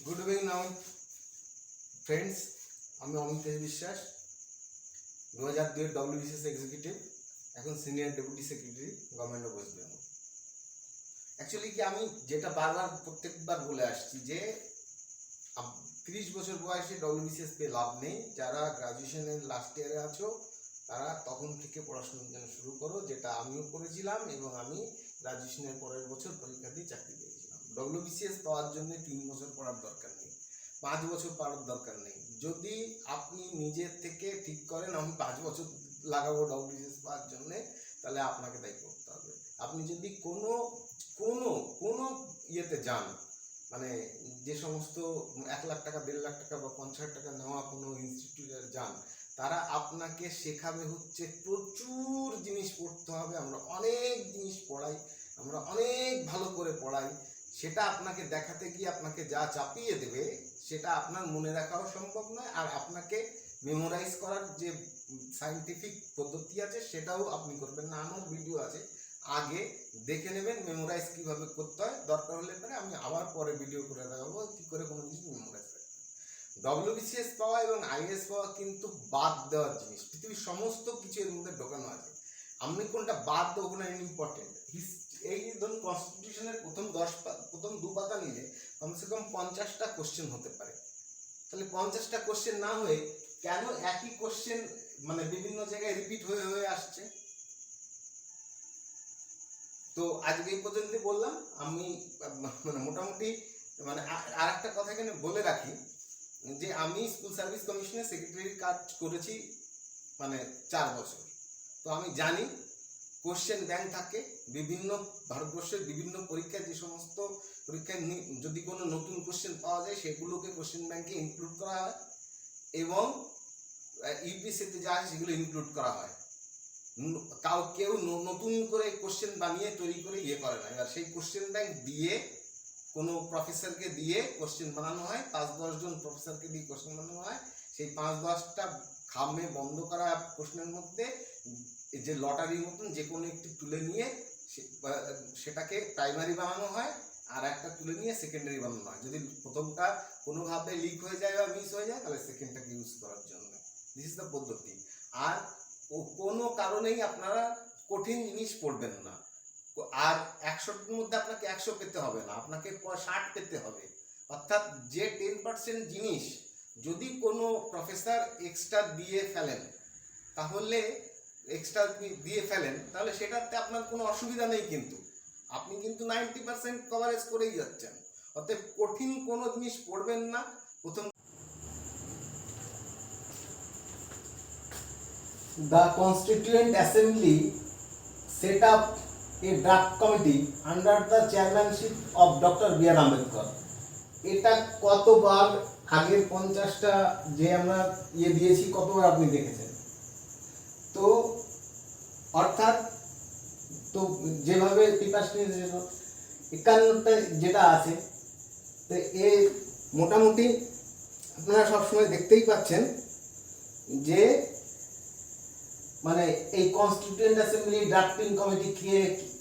Good evening now friends, আমি অমিত বিশ্বাস 2002 WBCS executive, এখন senior deputy secretary government of West Bengal. Actually কি আমি যেটা বারবার প্রত্যেকবার বলে আসছি যে 30 বছর বয়সে ডব্লিউবিসিএস পেয়ে লাভ নেই। যারা গ্রাজুয়েশনের লাস্ট ইয়ারে আছো তারা তখন থেকে পড়াশোনার জন্য শুরু করো, যেটা আমিও করেছিলাম এবং আমি গ্রাজুয়েশনের পরের বছর পরীক্ষা দিয়ে চাকরি পেয়েছিলাম। ডব্লিউবিসিএস পাওয়ার জন্য 3 বছর পড়ার দরকার নেই, 5 বছর পড়ার দরকার নেই। যদি আপনি নিজের থেকে ঠিক করেন আমি 5 বছর লাগাবো ডব্লিউবিসিএস পাওয়ার জন্য, তাহলে আপনাকে তাই করতে হবে। আপনি যদি কোনো কোনো কোনো ইয়েতে যান, মানে যে সমস্ত 1 লাখ টাকা 1.5 লাখ টাকা বা 50 টাকা নেওয়া কোনো ইনস্টিটিউটে যান, তারা আপনাকে শেখাবে হচ্ছে প্রচুর জিনিস পড়তে হবে। আমরা অনেক জিনিস পড়াই, আমরা অনেক ভালো করে পড়াই, সেটা আপনাকে দেখাতে গিয়ে আপনাকে যা চাপিয়ে দেবে সেটা আপনার মনে রাখাও সম্ভব নয়। আর আপনাকে মেমোরাইজ করার যে সায়েন্টিফিক পদ্ধতি আছে সেটাও আপনি করবেন না। আমার ভিডিও আছে, আগে দেখে নেবেন মেমোরাইজ কিভাবে করতে হয়। দরকার হলে পরে আমি আবার পরে ভিডিও করে দেখাবো কি করে কোনো কিছু মেমোরাইজ করতে হয়। ডব্লিউবিসিএস পাওয়া এবং আইএএস পাওয়া কিন্তু বাদ দেওয়ার জিনিস, পৃথিবীর সমস্ত কিছু এর মধ্যে ঢোকানো আছে। আপনি কোনটা বাদ দেবো না ইম্পর্টেন্ট। এই ধরুন কনস্টিটিউশনের প্রথম 2 পাতা নিলে কমসে কম 50টা কোশ্চেন হতে পারে। তাহলে 50টা কোশ্চেন না হয়ে কেন একই কোশ্চেন মানে বিভিন্ন জায়গায় রিপিট হয়ে হয়ে আসছে? তো আজকে এই পর্যন্ত বললাম। আমি মানে মোটামুটি মানে আর একটা কথা এখানে বলে রাখি যে আমি স্কুল সার্ভিস কমিশনের সেক্রেটারির কাজ করেছি মানে 4 বছর। তো আমি জানি কোশ্চেন ব্যাংক থাকে বিভিন্ন ভারতবর্ষের বিভিন্ন পরীক্ষায়, যে সমস্ত পরীক্ষায় যদি কোনো নতুন কোশ্চেন পাওয়া যায় সেগুলোকে কোশ্চেন ব্যাংকে ইনক্লুড করা হয় এবং ইউপিএসসিতে যা আছে সেগুলো ইনক্লুড করা হয়। কেউ নতুন করে কোশ্চেন বানিয়ে তৈরি করে ইয়ে করে না। এবার সেই কোশ্চেন ব্যাংক দিয়ে কোনো প্রফেসরকে দিয়ে কোশ্চেন বানানো হয়, 5-10 জন প্রফেসরকে দিয়ে কোশ্চেন বানানো হয়। সেই 5-10টা খামে বন্ধ করা প্রশ্নের মধ্যে যে লটারির মতন যে কোনো একটি তুলে নিয়ে সেটাকে প্রাইমারি বানানো হয়, আর একটা তুলে নিয়ে সেকেন্ডারি বানানো হয়। যদি প্রথমটা কোনোভাবে লিক হয়ে যায় বা মিস হয়ে যায় তাহলে সেকেন্ডটাকে ইউজ করার জন্য। দিস ইজ দ্য পদ্ধতি। আর কোনো কারণেই আপনারা কঠিন জিনিস পড়বেন না। আর 100টার মধ্যে আপনাকে 100 পেতে হবে না, আপনাকে 60 পেতে হবে। অর্থাৎ যে 10% জিনিস যদি কোনো প্রফেসর এক্সট্রা দিয়ে ফেলেন তাহলে সেটাতে আপনার কোনো অসুবিধা নেই, কিন্তু আপনি কিন্তু 90% কভারেজ করেই যাচ্ছেন। অতএব কঠিন কোনো জিনিস পড়বেন না। প্রথম The Constituent Assembly set up a draft committee under the chairmanship of Dr. B.R. Ambedkar. এটা কতবার আগের 50টা যে আমরা ইয়ে দিয়েছি কতবার আপনি দেখেছেন? তো অর্থাৎ তো যেভাবে 51টা যেটা আছে, তো এ মোটামুটি আপনারা সবসময় দেখতেই পাচ্ছেন যে মানে এই কনস্টিটিউয়েন্ট অ্যাসেম্বলি ড্রাফটিং কমিটি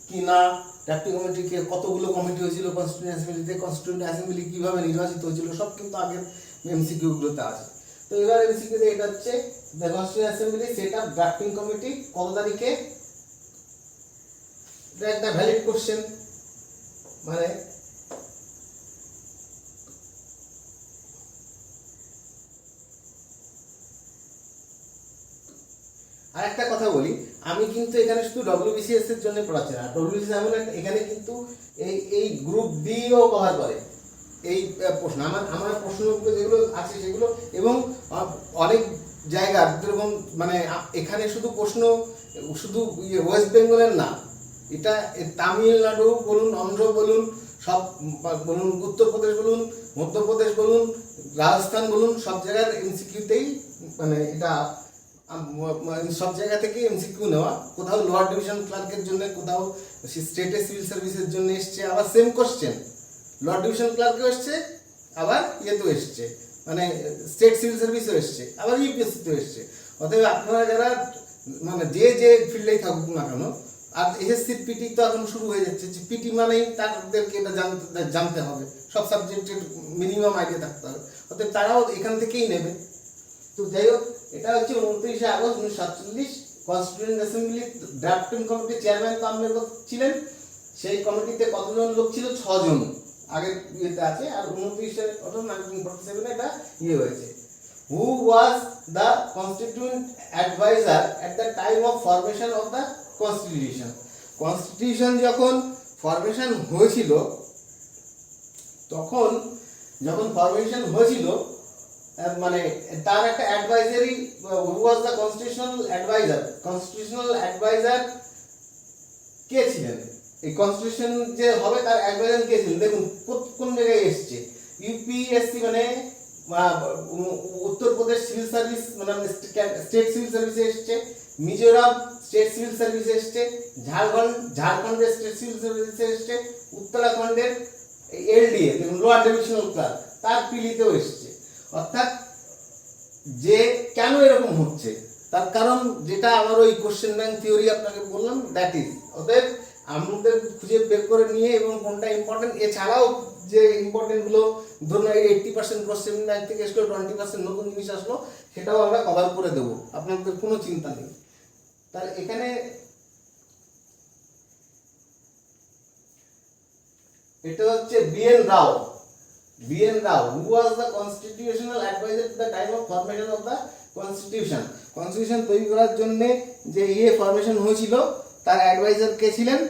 কি না, ড্রাফটিং কমিটি কতগুলো কমিটি হয়েছিল কনস্টিটিউয়েন্ট অ্যাসেম্বলিতে, কনস্টিটিউয়েন্ট অ্যাসেম্বলি কিভাবে নির্বাচিত হয়েছিল, সব কিন্তু আগের এমসিকিউ গুলোতে আছে। তো এবার এমসিকিউতে এটা হচ্ছে the constituent assembly set up drafting committee কত তারিখে? এটা একটা ভ্যালিড কোশ্চেন। মানে আর একটা কথা বলি, আমি কিন্তু এখানে শুধু ডব্লিউবিসিএস এর জন্য পড়াচ্ছি না। ডব্লিউবিসিএস এমন এখানে কিন্তু এই গ্রুপ ডি ও কভার করে এই প্রশ্ন। আমার প্রশ্নগুলো যেগুলো আছে সেগুলো, এবং অনেক জায়গা যেরকম মানে এখানে শুধু প্রশ্ন শুধু ওয়েস্ট বেঙ্গলের না, এটা তামিলনাড়ু বলুন, অন্ধ্র বলুন, সব বলুন, উত্তরপ্রদেশ বলুন, মধ্যপ্রদেশ বলুন, রাজস্থান বলুন, সব জায়গার এমসিকিউতেই মানে এটা সব জায়গা থেকে এমসিকিউ নেওয়া। কোথাও লোয়ার ডিভিশন ক্লার্কের জন্য, কোথাও স্টেটের সিভিল সার্ভিসের জন্য এসছে, আবার সেম কোশ্চেন লোয়ার ডিভিশন ক্লার্কেও এসছে, আবার ইয়েতেও এসছে মানে স্টেট সিভিল সার্ভিসও এসছে, আবার ইউপিএসসিতেও এসছে। অতএব আপনারা যারা মানে যে ফিল্ডেই থাকুক না কেন, আর এসএসসির পিটি তো এখন শুরু হয়ে যাচ্ছে, যে পিটি মানেই তাদেরকে এটা জানতে হবে, সব সাবজেক্টের মিনিমাম আইডিয়া থাকতে হবে, অর্থাৎ তারাও এখান থেকেই নেবে। তো যাই হোক, এটা হচ্ছে 29 আগস্ট 1947 কনস্টিটিউয়েন্ট অ্যাসেম্বলি ড্রাফটিং কমিটির চেয়ারম্যান তো আম্বেদকর ছিলেন। সেই কমিটিতে কতজন লোক ছিল? 6 জন আগের ইয়েতে আছে, আর 1947 এটা ইয়ে হয়েছে। Who was the constituent adviser at the time of formation of the constitution? Constitution যখন ফরমেশন হয়েছিল, তখন যখন ফরমেশন হয়েছিল মানে তার একটা advisory, who was the constitutional adviser কে ছিলেন? এই কনস্টিটিউশন যে হবে তার অ্যাডভাইজার কে ছিলেন? দেখুন কোন জায়গায় এসছে। ইউপিএসসি মানে উত্তরপ্রদেশ সিভিল সার্ভিস মানে স্টেট সিভিল সার্ভিসে এসছে, মিজোরাম স্টেট সিভিল সার্ভিসে এসছে, ঝাড়খণ্ডের স্টেট সিভিল সার্ভিসে এসছে, উত্তরাখণ্ডের এলডিএ দেখুন লোয়ার ডিভিশনাল ক্লার্ক তার পিলিতেও এসছে। অর্থাৎ যে কেন এরকম হচ্ছে তার কারণ যেটা আমার ওই কোশ্চেন ব্যাংক থিওরি আপনাকে বললাম, দ্যাট ইজ ওদের আমাদের খুঁজে বের করে নিয়ে এবং কোনটা ইম্পর্টেন্ট, এছাড়াও যে ইম্পর্টেন্ট গুলো ধরুন 80% কোশ্চেন ব্যাংক থেকে এসলো, 20% নতুন জিনিস আসলো, সেটাও আমরা কভার করে দেবো, আপনাদের কোনো চিন্তা নেই। তার এখানে এটা হচ্ছে B N Rao. BN Rao who was the constitutional adviser at the time of formation of the constitution? Constitution তৈরি করার জন্য যে ফরমেশন হয়েছিল তার অ্যাডভাইজার কে ছিলেন?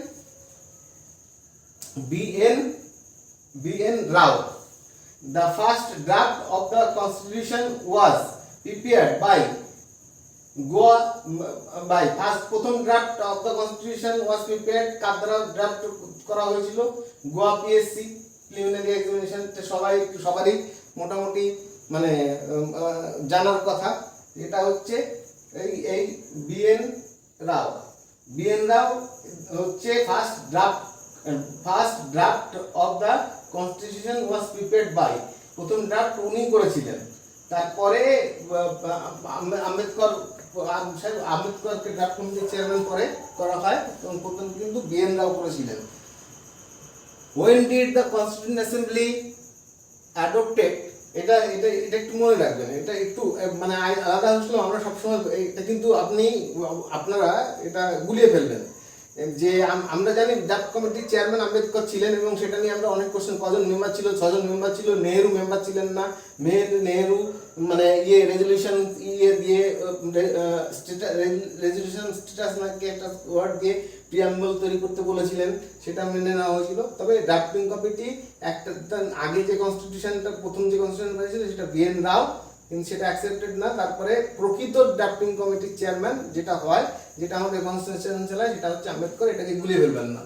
B N. The first draft of the constitution was prepared by প্রথম draft of the constitution was prepared কার দ্বারা ড্রাফট করা হয়েছিল? গোয়া পিএসসি প্রিলিমিনারি এক্সামিনেশন, সবারই মোটামুটি মানে জানার কথা। এটা হচ্ছে এই BN Rao. BN N Rao first draft of the constitution was prepared by, প্রথম ড্রাফট উনি করেছিলেন। তারপরে আম্বেদকরকে ড্রাফট কমিটির চেয়ারম্যান পরে করা হয়, এবং প্রথম কিন্তু বিএন রাও করেছিলেন। When did the Constituent Assembly adopted? এটা একটু মনে রাখবেন, এটা একটু মানে আলাদা হচ্ছিল, আমরা সবসময় এটা কিন্তু আপনারা এটা গুলিয়ে ফেলবেন যে আমরা জানি ড্রাফট কমিটির চেয়ারম্যান আম্বেদকর ছিলেন, এবং সেটা নিয়ে আমরা অনেক কোশ্চেন, কজন মেম্বার ছিল? 6 জন মেম্বার ছিল। নেহেরু মেম্বার ছিলেন না। নেহেরু মানে রেজলিউশন দিয়ে রেজলিউশন স্ট্যাটাস নাকি একটা ওয়ার্ড দিয়ে প্রিয়াম্বল তৈরি করতে বলেছিলেন, সেটা মেনে নেওয়া হয়েছিল। তবে ড্রাফটিং কমিটি একটা আগে যে কনস্টিটিউশনটা প্রথম যে কনস্টিটিউশন হয়েছিল সেটা বিএন রাও, কিন্তু সেটা অ্যাকসেপ্টেড না। তারপরে প্রকৃত ড্রাফটিং কমিটির চেয়ারম্যান যেটা হয়, যেটা আমাদের কনস্টিটিউশন চালায়, সেটা হচ্ছে আম্বেদকর। এটাকে গুলিয়ে ফেলবেন না।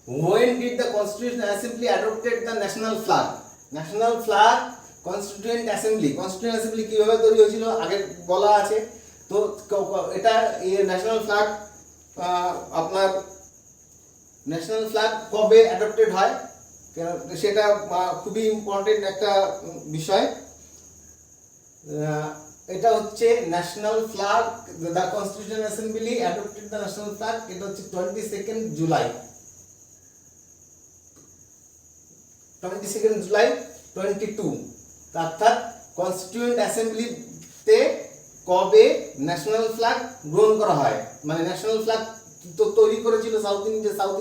When did the Constitutional Assembly adopted the national flag? National flag Constituent Assembly কিভাবে তৈরি হয়েছিল আগে বলা আছে। তো এটা ন্যাশনাল ফ্ল্যাগ আপনার ন্যাশনাল ফ্ল্যাগ কবে অ্যাডপ্টেড হয় সেটা খুবই ইম্পর্টেন্ট একটা বিষয়। এটা হচ্ছে national flag, the constitutional assembly adopted the national flag, এটা হচ্ছে 22 জুলাই 22। অর্থাৎ কনস্টিটিউয়েন্ট অ্যাসেম্বলিতে কবে ন্যাশনাল ফ্ল্যাগ গ্রহণ করা হয়, মানে ন্যাশনাল ফ্ল্যাগ তো তৈরি করেছিল সাউথ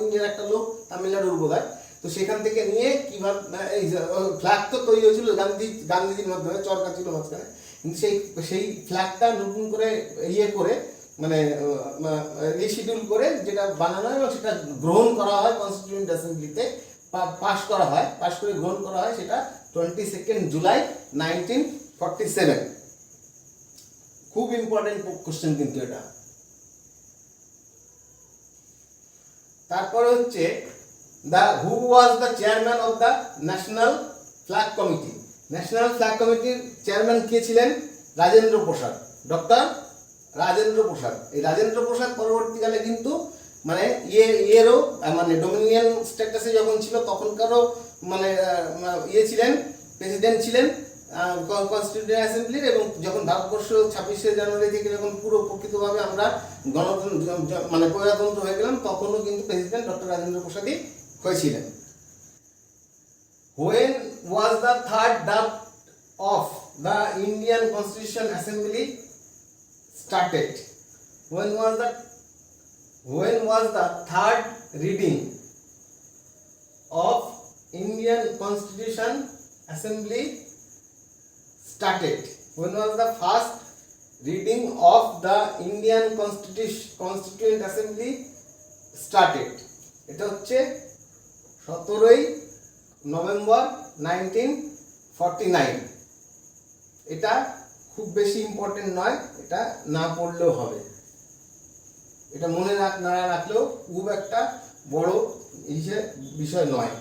ইন্ডিয়ার একটা লোক, তামিলনাড়ুর বোধহয়। তো সেখান থেকে নিয়ে কিভাবে এই ফ্ল্যাগ তো তৈরি হয়েছিল গান্ধীজির মাধ্যমে, চরকা ছিল মাঝখানে, কিন্তু সেই ফ্ল্যাগটা নতুন করে করে মানে রিশিডিউল করে যেটা বানানো হয় এবং সেটা গ্রহণ করা হয় কনস্টিটিউয়েন্ট অ্যাসেম্বলিতে, পাস করে গ্রহণ করা হয়, সেটা 22 জুলাই 1947। খুব ইম্পর্টেন্ট কোশ্চেন কিন্তু এটা। তারপরে হচ্ছে who was the chairman of the national flag committee? National flag কমিটির চেয়ারম্যান কে ছিলেন? রাজেন্দ্র প্রসাদ, ডক্টর রাজেন্দ্র প্রসাদ। এই রাজেন্দ্র প্রসাদ পরবর্তীকালে কিন্তু মানে এরও মানে ডোমিনিয়ন স্ট্যাটাসে যখন ছিল তখনকারও মানে ছিলেন, প্রেসিডেন্ট ছিলেন, কনস্টিটিউয়েন্ট অ্যাসেম্বলির, এবং যখন ভারতবর্ষ 26শে জানুয়ারি থেকে যখন পুরো প্রকৃতভাবে আমরা গণতন্ত্র মানে প্রজাতন্ত্র হয়ে গেলাম, তখনও কিন্তু প্রেসিডেন্ট ডক্টর রাজেন্দ্র প্রসাদই হয়েছিলেন। When was the third draft of the Indian Constitution Assembly started? When was the third reading of Indian Constitution Assembly started? When was the first reading of the Indian Constituent Assembly started? এটা হচ্ছে 17ই November 1949। এটা খুব বেশি important নয়, এটা না পড়লেও হবে, এটা মনে না রাখলেও খুব একটা বড় বিষয় নয়।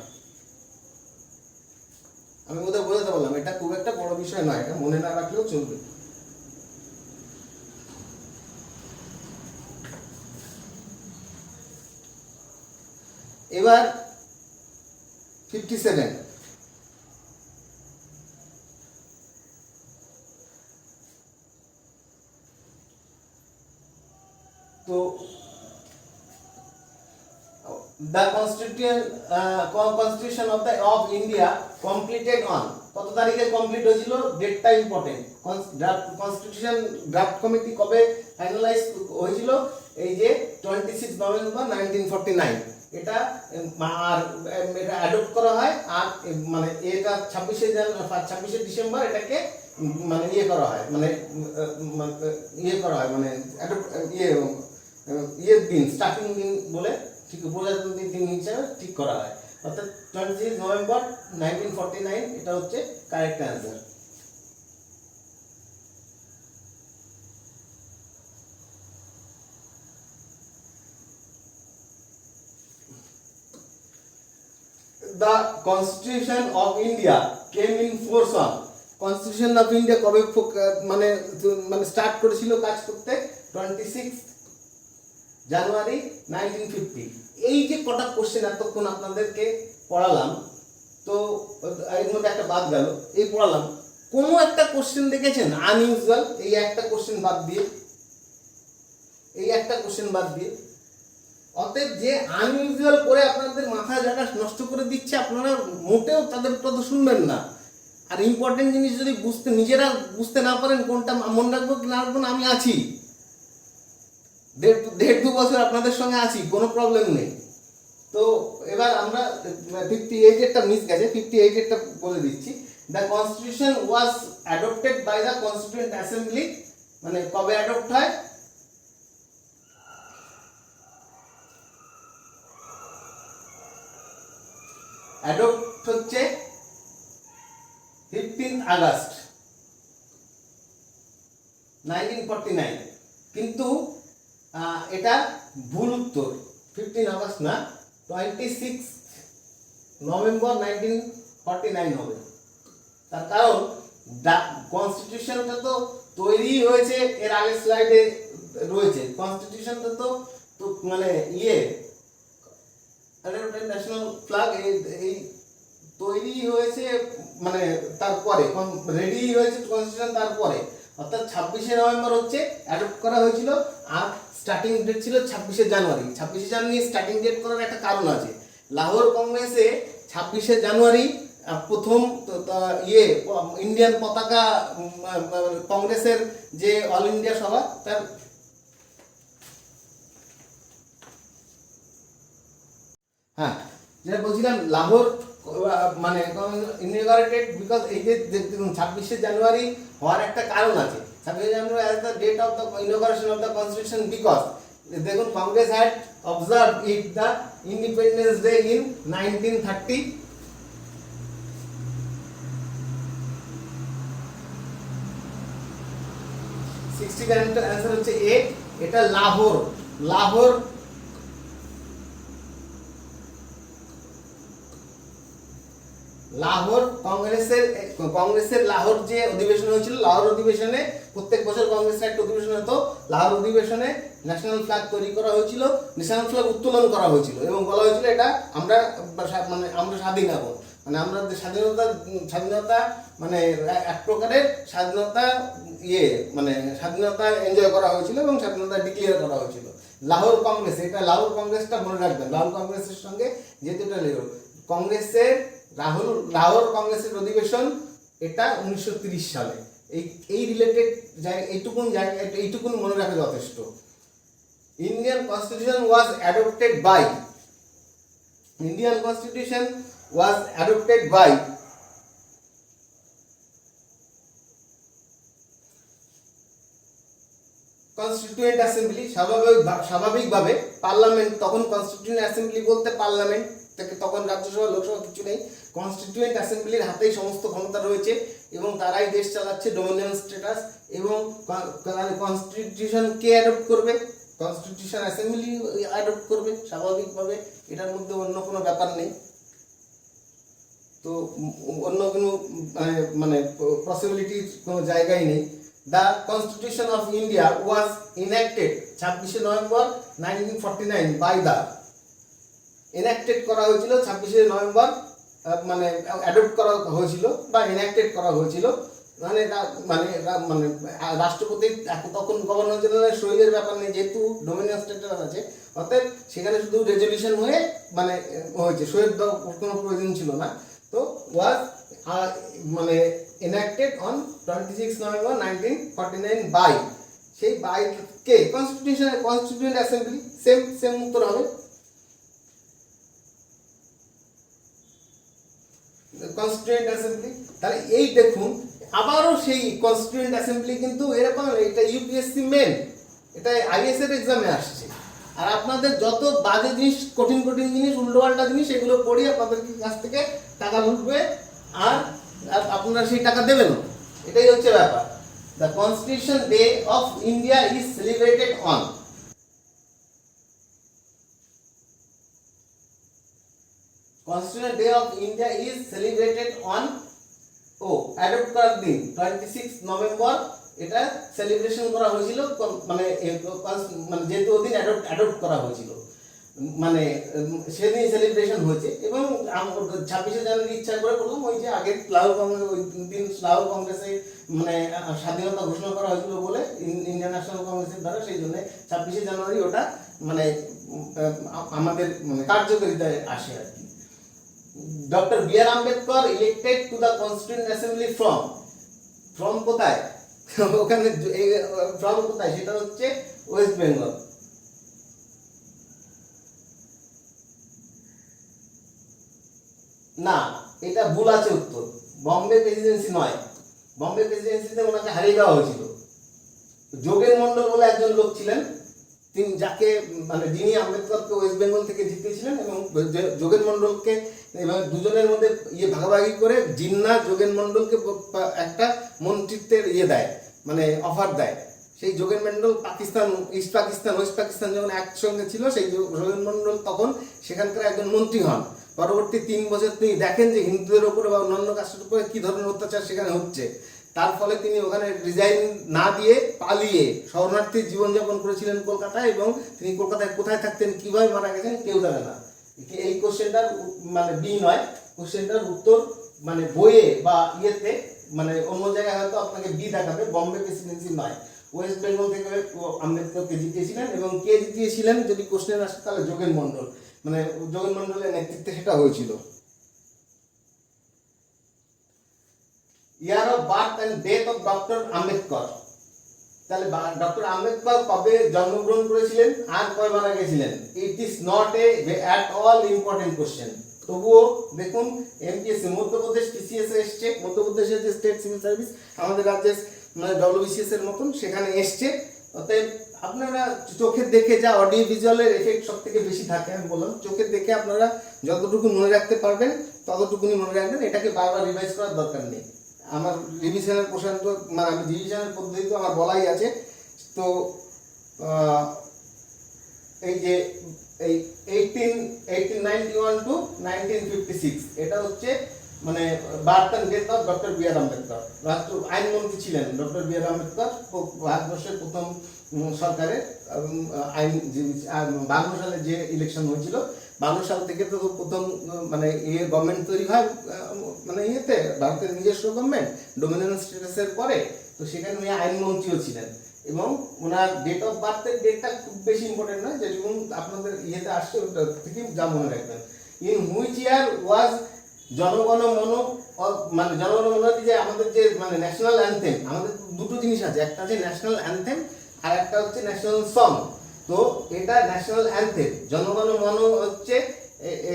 আমি বোধহয় বোঝাতে পারলাম, এটা খুব একটা বড় বিষয় নয়, এটা মনে না রাখলেও চলবে। এবার 57, তো the constitution of India completed on কত তারিখে কমপ্লিট হয়েছিল, ডেটটা ইম্পর্টেন্ট। কনস্টিটিউশন ড্রাফট কমিটি কবে ফাইনালাইজ হয়েছিল, এই যে 26 নভেম্বর 1949। এটা আর এটা অ্যাডপ্ট করা হয়, আর মানে এটা 26শে ডিসেম্বর এটাকে মানে ইয়ে করা হয়, মানে দিন, স্টার্টিং দিন বলে ঠিক প্রজাতন্ত্র দিন হিসাবে ঠিক করা হয়, অর্থাৎ 26 নভেম্বর 1949 এটা হচ্ছে correct answer. The Constitution of India came in force on, Constitution of India কবে মানে স্টার্ট করেছিল কাজ করতে, 26 জানুয়ারি 1950। এই যে কটা কোশ্চেন এতক্ষণ আপনাদেরকে পড়ালাম, তো এর মধ্যে একটা বাদ গেল, এই পড়ালাম, কোনো একটা কোশ্চেন দেখেছেন আনইউজুয়াল? এই একটা কোশ্চেন বাদ দিয়ে, অতএব যে আনইউজুয়াল করে আপনাদের মাথা জায়গা নষ্ট করে দিচ্ছে, আপনারা মোটেও তাদের কথা শুনবেন না। আর ইম্পর্টেন্ট জিনিস যদি নিজেরা বুঝতে না পারেন, কোনটা মনে রাখবো কি না রাখবো না, আমি আছি, 1.5-2 বছর আপনাদের সঙ্গে আছি, কোনো প্রবলেম নেই। তো এবার আমরা 58 এরটা মিস গেছে, 58 এরটা বলে দিচ্ছি। The constitution was adopted by the constituent assembly, মানে কবে অ্যাডপ্ট হয়, অ্যাডপ্ট হচ্ছে 15 আগস্ট 1949। কিন্তু এটা ভুল উত্তর, 15 আগস্ট না, 26 নভেম্বর 1949 হবে। তার কারণ কনস্টিটিউশনটা তো তৈরি হয়েছে, এর আগের স্লাইডে রয়েছে, কনস্টিটিউশনটা তো মানে ন্যাশনাল ফ্ল্যাগ এই তৈরি হয়েছে, মানে তারপরে রেডি হয়েছে কনস্টিটিউশন, তারপরে অর্থাৎ 26শে নভেম্বর হচ্ছে অ্যাডপ্ট করা হয়েছিল, আর স্টার্টিং ডেট ছিল 26শে জানুয়ারি। 26শে জানুয়ারি স্টার্টিং ডেট করার একটা কারণ আছে, লাহোর কংগ্রেসে 26শে জানুয়ারি প্রথম ইন্ডিয়ান পতাকা কংগ্রেসের যে অল ইন্ডিয়া সভা, তার যেটা বলছিলাম, লাহোর মানে ইনঅগারেটেড বিকজ এই যে 26শে জানুয়ারি হওয়ার একটা কারণ আছে। 26শে January as the date of the inauguration of the constitution, because দেখুন Congress had observe it the independence day in 1930। Answer হচ্ছে এ, এটা লাহোর কংগ্রেসের লাহোর যে অধিবেশন হয়েছিল, লাহোর অধিবেশনে প্রত্যেক বছর কংগ্রেসের একটা অধিবেশন হতো, লাহোর অধিবেশনে ন্যাশনাল ফ্ল্যাগ তৈরি করা হয়েছিল, ন্যাশনাল ফ্ল্যাগ উত্তোলন করা হয়েছিল, এবং বলা হয়েছিল এটা আমরা স্বাধীন হব, মানে আমরা যে স্বাধীনতা মানে এক প্রকারের স্বাধীনতা মানে স্বাধীনতা এনজয় করা হয়েছিল এবং স্বাধীনতা ডিক্লেয়ার করা হয়েছিল। লাহোর কংগ্রেস, এটা লাহোর কংগ্রেসটা মনে রাখবেন, লাহোর কংগ্রেসের সঙ্গে যেহেতু এটা কংগ্রেসের লাহোর কংগ্রেসের অধিবেশন এটা 1930 সালে। এই রিলেটেড এইটুকুন মনে রাখা যথেষ্ট। Indian constitution was adopted by constituent assembly. স্বাভাবিকভাবে পার্লামেন্ট, তখন কনস্টিটিউয়েন্ট অ্যাসেম্বলি বলতে পার্লামেন্ট থেকে, তখন রাজ্যসভা লোকসভা কিছু নেই, কনস্টিটিউয়েন্ট অ্যাসেম্বলির হাতেই সমস্ত ক্ষমতা রয়েছে এবং তারাই দেশ চালাচ্ছে, ডোমিনিয়ন স্ট্যাটাস। এবং কনস্টিটিউশন কে অ্যাডপ্ট করবে? কনস্টিটিউশন অ্যাসেম্বলি অ্যাডপ্ট করবে স্বাভাবিকভাবে, এটার মধ্যে অন্য কোনো ব্যাপার নেই। তো অন্য কোনো মানে পসিবিলিটির কোনো জায়গাই নেই। The constitution of India was enacted 26 November 1949 by the, enacted করা হয়েছিল 26 নভেম্বর, মানে অ্যাডপ্ট করা হয়েছিল বা এনঅ্যাক্টেড করা হয়েছিল, মানে মানে রাষ্ট্রপতি, তখন গভর্নর জেনারেলের সইয়ের ব্যাপার নেই, যেহেতু ডোমিনিয়ন স্ট্যাটাস আছে, অতএব সেখানে শুধু রেজলিউশন হয়ে মানে হয়েছে, সইয়ের কোনো প্রয়োজন ছিল না। তো ওয়াজ মানে enacted on 26 November 1949 বাই, সেই বাই কে? Constituent assembly. সেম উত্তর হবে কনস্টিটিউয়েন্ট অ্যাসেম্বলি। তাহলে এই দেখুন আবারও সেই কনস্টিটিউয়েন্ট অ্যাসেম্বলি কিন্তু এরকম, এটা ইউপিএসসি মেন, এটা আইএস এর এক্সামে আসছে। আর আপনাদের যত বাজে জিনিস, কঠিন জিনিস, উল্টোপাল্টা জিনিস, এগুলো পড়িয়ে আপনাদের কাছ থেকে টাকা লুটবে আর আপনারা সেই টাকা দেবেন, এটাই হচ্ছে ব্যাপার। The constitution day of India is celebrated on, constitution day of India is celebrated on, adopt করার দিন 26 নভেম্বর এটা সেলিব্রেশন করা হয়েছিল, মানে যেহেতু ওদিন অ্যাডপ্ট করা হয়েছিল, মানে সেদিন সেলিব্রেশন হয়েছে। এবং 26 জানুয়ারি ইচ্ছা করে বললাম, ওই যে আগের লাহোর কংগ্রেস, ওই দিন লাহোর কংগ্রেসে মানে স্বাধীনতা ঘোষণা করা হয়েছিল বলে ইন্ডিয়ান ন্যাশনাল কংগ্রেসের দ্বারা, সেই জন্য 26 জানুয়ারি ওটা মানে আমাদের মানে কার্যকারিতায় আসে আর কি। Doctor B R Ambedkar elected to the constituent assembly from কোথায়? ওখানে ফ্রম কোথায়? সেটা হচ্ছে ওয়েস্ট বেঙ্গল। না, এটা ভুল আছে উত্তর, বম্বে প্রেসিডেন্সি নয়, বম্বে প্রেসিডেন্সিতে ওনাকে হারিয়ে দেওয়া হয়েছিল। যোগেন মন্ডল বলে একজন লোক ছিলেন, তিনি যাকে মানে যিনি আম্বেদকরকে ওয়েস্ট বেঙ্গল থেকে জিতেছিলেন, এবং যোগেন মন্ডলকে দুজনের মধ্যে ভাগাভাগি করে জিন্না যোগেন মন্ডলকে একটা মন্ত্রিত্বের দেয়, মানে অফার দেয়। সেই যোগেন মন্ডল পাকিস্তান, ইস্ট পাকিস্তান, ওয়েস্ট পাকিস্তান যখন একসঙ্গে ছিল, সেই যোগেন মন্ডল তখন সেখানকার একজন মন্ত্রী হন। পরবর্তী 3 বছর তিনি দেখেন যে হিন্দুদের উপরে বা অন্যান্য কাস্টের উপরে কি ধরনের অত্যাচার সেখানে হচ্ছে, তার ফলে তিনি ওখানে রিজাইন না দিয়ে পালিয়ে শরণার্থীর জীবনযাপন করেছিলেন কলকাতায়, এবং তিনি কলকাতায় কোথায় থাকতেন, কিভাবে মারা গেছেন কেউ জানে না। এই কোশ্চেনটার মানে বি নয়, কোশ্চেনটার উত্তর মানে বইয়ে বা মানে অন্য জায়গায় হয়তো আপনাকে বি দেখাবে, বম্বে প্রেসিডেন্সি নয়। ওয়েস্ট বেঙ্গল থেকে আম্বেদকরকে জিতিয়েছিলেন, এবং কে জিতিয়েছিলেন যদি কোশ্চেন আসে তাহলে যোগেন মন্ডল, মানে যোগেন মন্ডলের নেতৃত্বে সেটা হয়েছিল। Year of birth and death of doctor Ambedkar. তাহলে ডক্টর আম্বেদকর কবে জন্মগ্রহণ করেছিলেন আর কবে মারা গেছিলেন? It is not at all important question. তবুও দেখুন এমপিএসসি মধ্যপ্রদেশ টিসিএস এসছে, মধ্যপ্রদেশের যে স্টেট সিভিল সার্ভিস আমাদের রাজ্যের মানে ডব্লিউবিসিএস এর মতন সেখানে এসছে। অতএব আপনারা চোখের দেখে যা অডিও ভিজুয়ালের এফেক্ট সব থেকে বেশি থাকে, আমি বললাম চোখের দেখে আপনারা যতটুকু মনে রাখতে পারবেন ততটুকুনি মনে রাখবেন, এটাকে বারবার রিভাইজ করার দরকার নেই। আমার রিভিশনের প্রশান্ত মানে রিভিশনের পদ্ধতি তো আমার বলাই আছে। তো এই যে এই 1891 টু 1956 এটা হচ্ছে মানে birth and death of doctor B R Ambedkar. রাষ্ট্র আইনমন্ত্রী ছিলেন ডক্টর বি আর আম্বেদকর, ভারতবর্ষের প্রথম সরকারের আইন 52 সালে যে ইলেকশন হয়েছিল, 52 সাল থেকে তো প্রথম মানে গভর্নমেন্ট তৈরি হয়, মানে ইয়েতে ভারতের নিজস্ব গভর্নমেন্ট ডোমিনিয়ন স্ট্যাটাসের পরে। তো সেখানে উনি আইনমন্ত্রীও ছিলেন, এবং ওনার ডেট অফ বার্থের ডেটটা খুব বেশি ইম্পর্টেন্ট নয়, যেরকম আপনাদের ইয়েতে আসছে ওটা থেকে যা মনে রাখবেন। ইন হুইচ ইয়ার ওয়াজ জনগণ মন, মানে জনগণ মন যে আমাদের যে মানে ন্যাশনাল অ্যানথেম, আমাদের দুটো জিনিস আছে, একটা আছে ন্যাশনাল অ্যানথেম আর একটা হচ্ছে ন্যাশনাল সং। তো এটা ন্যাশনাল অ্যানথেম, জনগণ মন হচ্ছে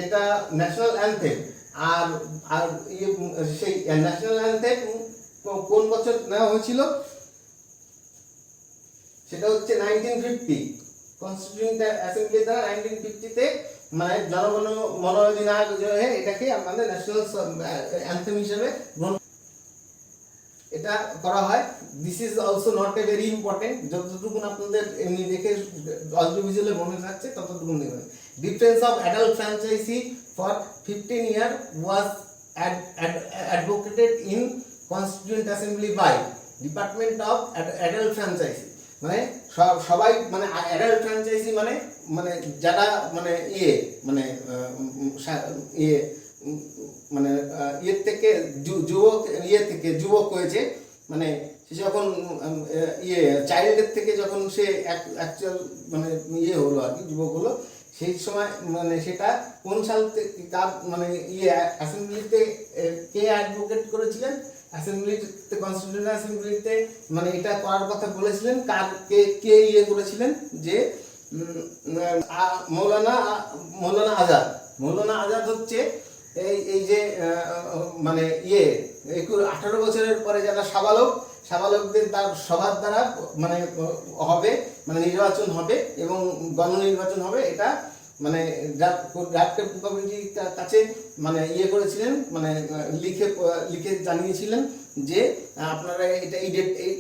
এটা ন্যাশনাল অ্যানথেম। আর আর সেই ন্যাশনাল অ্যানথেম কোন বছর নেওয়া হয়েছিল, সেটা হচ্ছে 1950 কনস্টিটিউয়েন্ট অ্যাসেম্বলি দ্বারা 1950-তে মানে জনগণ মন অধিনায়ক এটাকে আমাদের ন্যাশনাল অ্যানথেম হিসেবে গ্রহণ এটা করা হয়। This is also not a very important, যতটুকু আপনাদের এমনি দেখে অডিও ভিজুয়ালে মনে থাকছে ততটুকু নেবেন। Difference of adult franchise for 15 year was advocated in constituent assembly by department of adult franchise. মানে সবাই মানে অ্যাডাল্ট ফ্র্যাঞ্চাইজি মানে মানে যারা মানে মানে মানে ইয়ের থেকে যুবক থেকে যুবক হয়েছে, মানে সে যখন চাইল্ডের থেকে যখন সে অ্যাকচুয়াল মানে হলো আর কি, যুবক হলো, সেই সময় মানে সেটা কোন সাল থেকে কার মানে অ্যাসেম্বলিতে কে অ্যাডভোকেট করেছিলেন, অ্যাসেম্বলিতে কনস্টিটিউয়েন্ট অ্যাসেম্বলিতে মানে এটা করার কথা বলেছিলেন, কার কে কে ইয়ে যে মৌলানা আজাদ। মৌলানা আজাদ হচ্ছে এই যে মানে 18 বছরের পরে যারা সাবালকদের তার সভার দ্বারা মানে হবে, মানে নির্বাচন হবে এবং গণনির্বাচন হবে, এটা মানে ড্রাফট কমিটির কাছে মানে করেছিলেন, মানে লিখে জানিয়েছিলেন যে আপনারা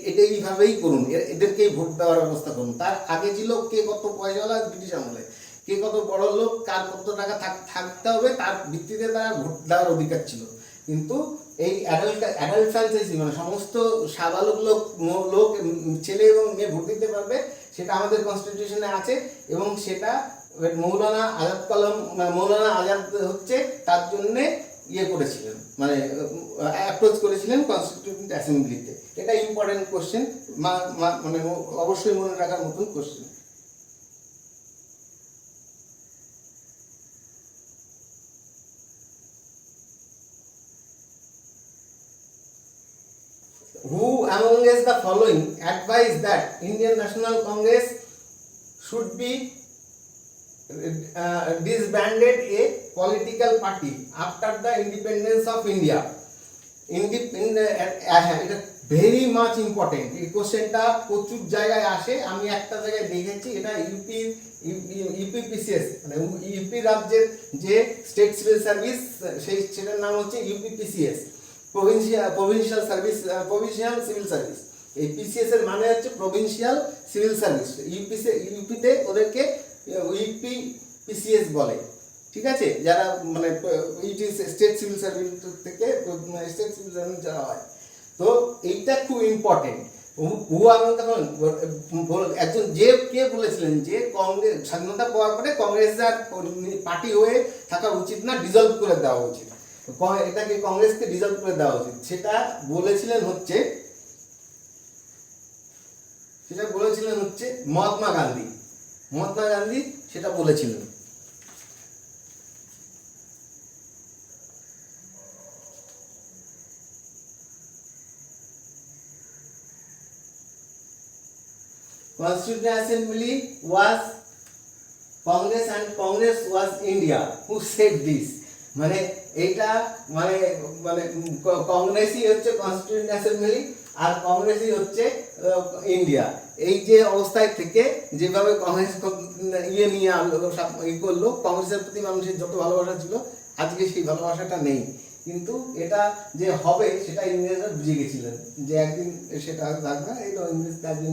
এটা এইভাবেই করুন, এদেরকেই ভোট দেওয়ার ব্যবস্থা করুন। তার আগে ছিল কে কত পয়সাওয়ালা, ব্রিটিশ আমলে কে কত বড় লোক, কার কত টাকা থাকতে হবে, তার ভিত্তিতে তারা ভোট দেওয়ার অধিকার ছিল। কিন্তু এই অ্যাডাল্ট ফ্র্যাঞ্চাইজি মানে সমস্ত সাবালক লোক ছেলে এবং মেয়ে ভোট দিতে পারবে, সেটা আমাদের কনস্টিটিউশনে আছে। এবং সেটা মৌলানা আজাদ হচ্ছে তার জন্য করেছিলেন, মানে অ্যাপ্রোচ করেছিলেন কনস্টিটিউয়েন্ট অ্যাসেম্বলিতে। এটা ইম্পর্টেন্ট কোশ্চেন, মানে অবশ্যই মনে রাখার মতন question. Who amongst the following advised that Indian National Congress should be disbanded a political party after the independence of India? এটা ভেরি মাচ ইম্পর্টেন্ট, এই কোশ্চেনটা প্রচুর জায়গায় আসে। আমি একটা জায়গায় দেখেছি, এটা ইউপিপিসিএস মানে ইউপি রাজ্যের যে স্টেট সিভিল সার্ভিস, সেটার নাম হচ্ছে ইউপিপিসিএস, প্রভিন্সিয়াল সিভিল সার্ভিস। এই পিসিএস এর মানে হচ্ছে প্রভিন্সিয়াল সিভিল সার্ভিস। ইউপিতে ওদেরকে ইউপিপিসিএস বলে, ঠিক আছে, যারা মানে স্টেট সিভিল সার্ভিস থেকে স্টেট সিভিল সার্ভিস যারা হয়। তো এইটা খুব ইম্পর্টেন্ট। একজন কে বলেছিলেন যে কংগ্রেস স্বাধীনতা পাওয়ার পরে কংগ্রেস আর পার্টি হয়ে থাকা উচিত না, ডিজলভ করে দেওয়া উচিত, এটাকে কংগ্রেসকে ডিজলভ করে দেওয়া উচিত। সেটা বলেছিলেন হচ্ছে মহাত্মা গান্ধী সেটা বলেছিলেন। Constituent Assembly was Congress and Congress was India. Who said this? মানে এইটা মানে মানে কংগ্রেসই হচ্ছে কনস্টিটিউয়েন্ট অ্যাসেম্বলি আর কংগ্রেসই হচ্ছে ইন্ডিয়া। এই যে অবস্থায় থেকে যেভাবে কংগ্রেস নিয়ে করলো, কংগ্রেসের প্রতি মানুষের যত ভালোবাসা ছিল, আজকে সেই ভালোবাসাটা নেই। কিন্তু এটা যে হবে সেটা ইংরেজরা বুঝে গেছিলেন যে একদিন সেটা থাকবে। এটা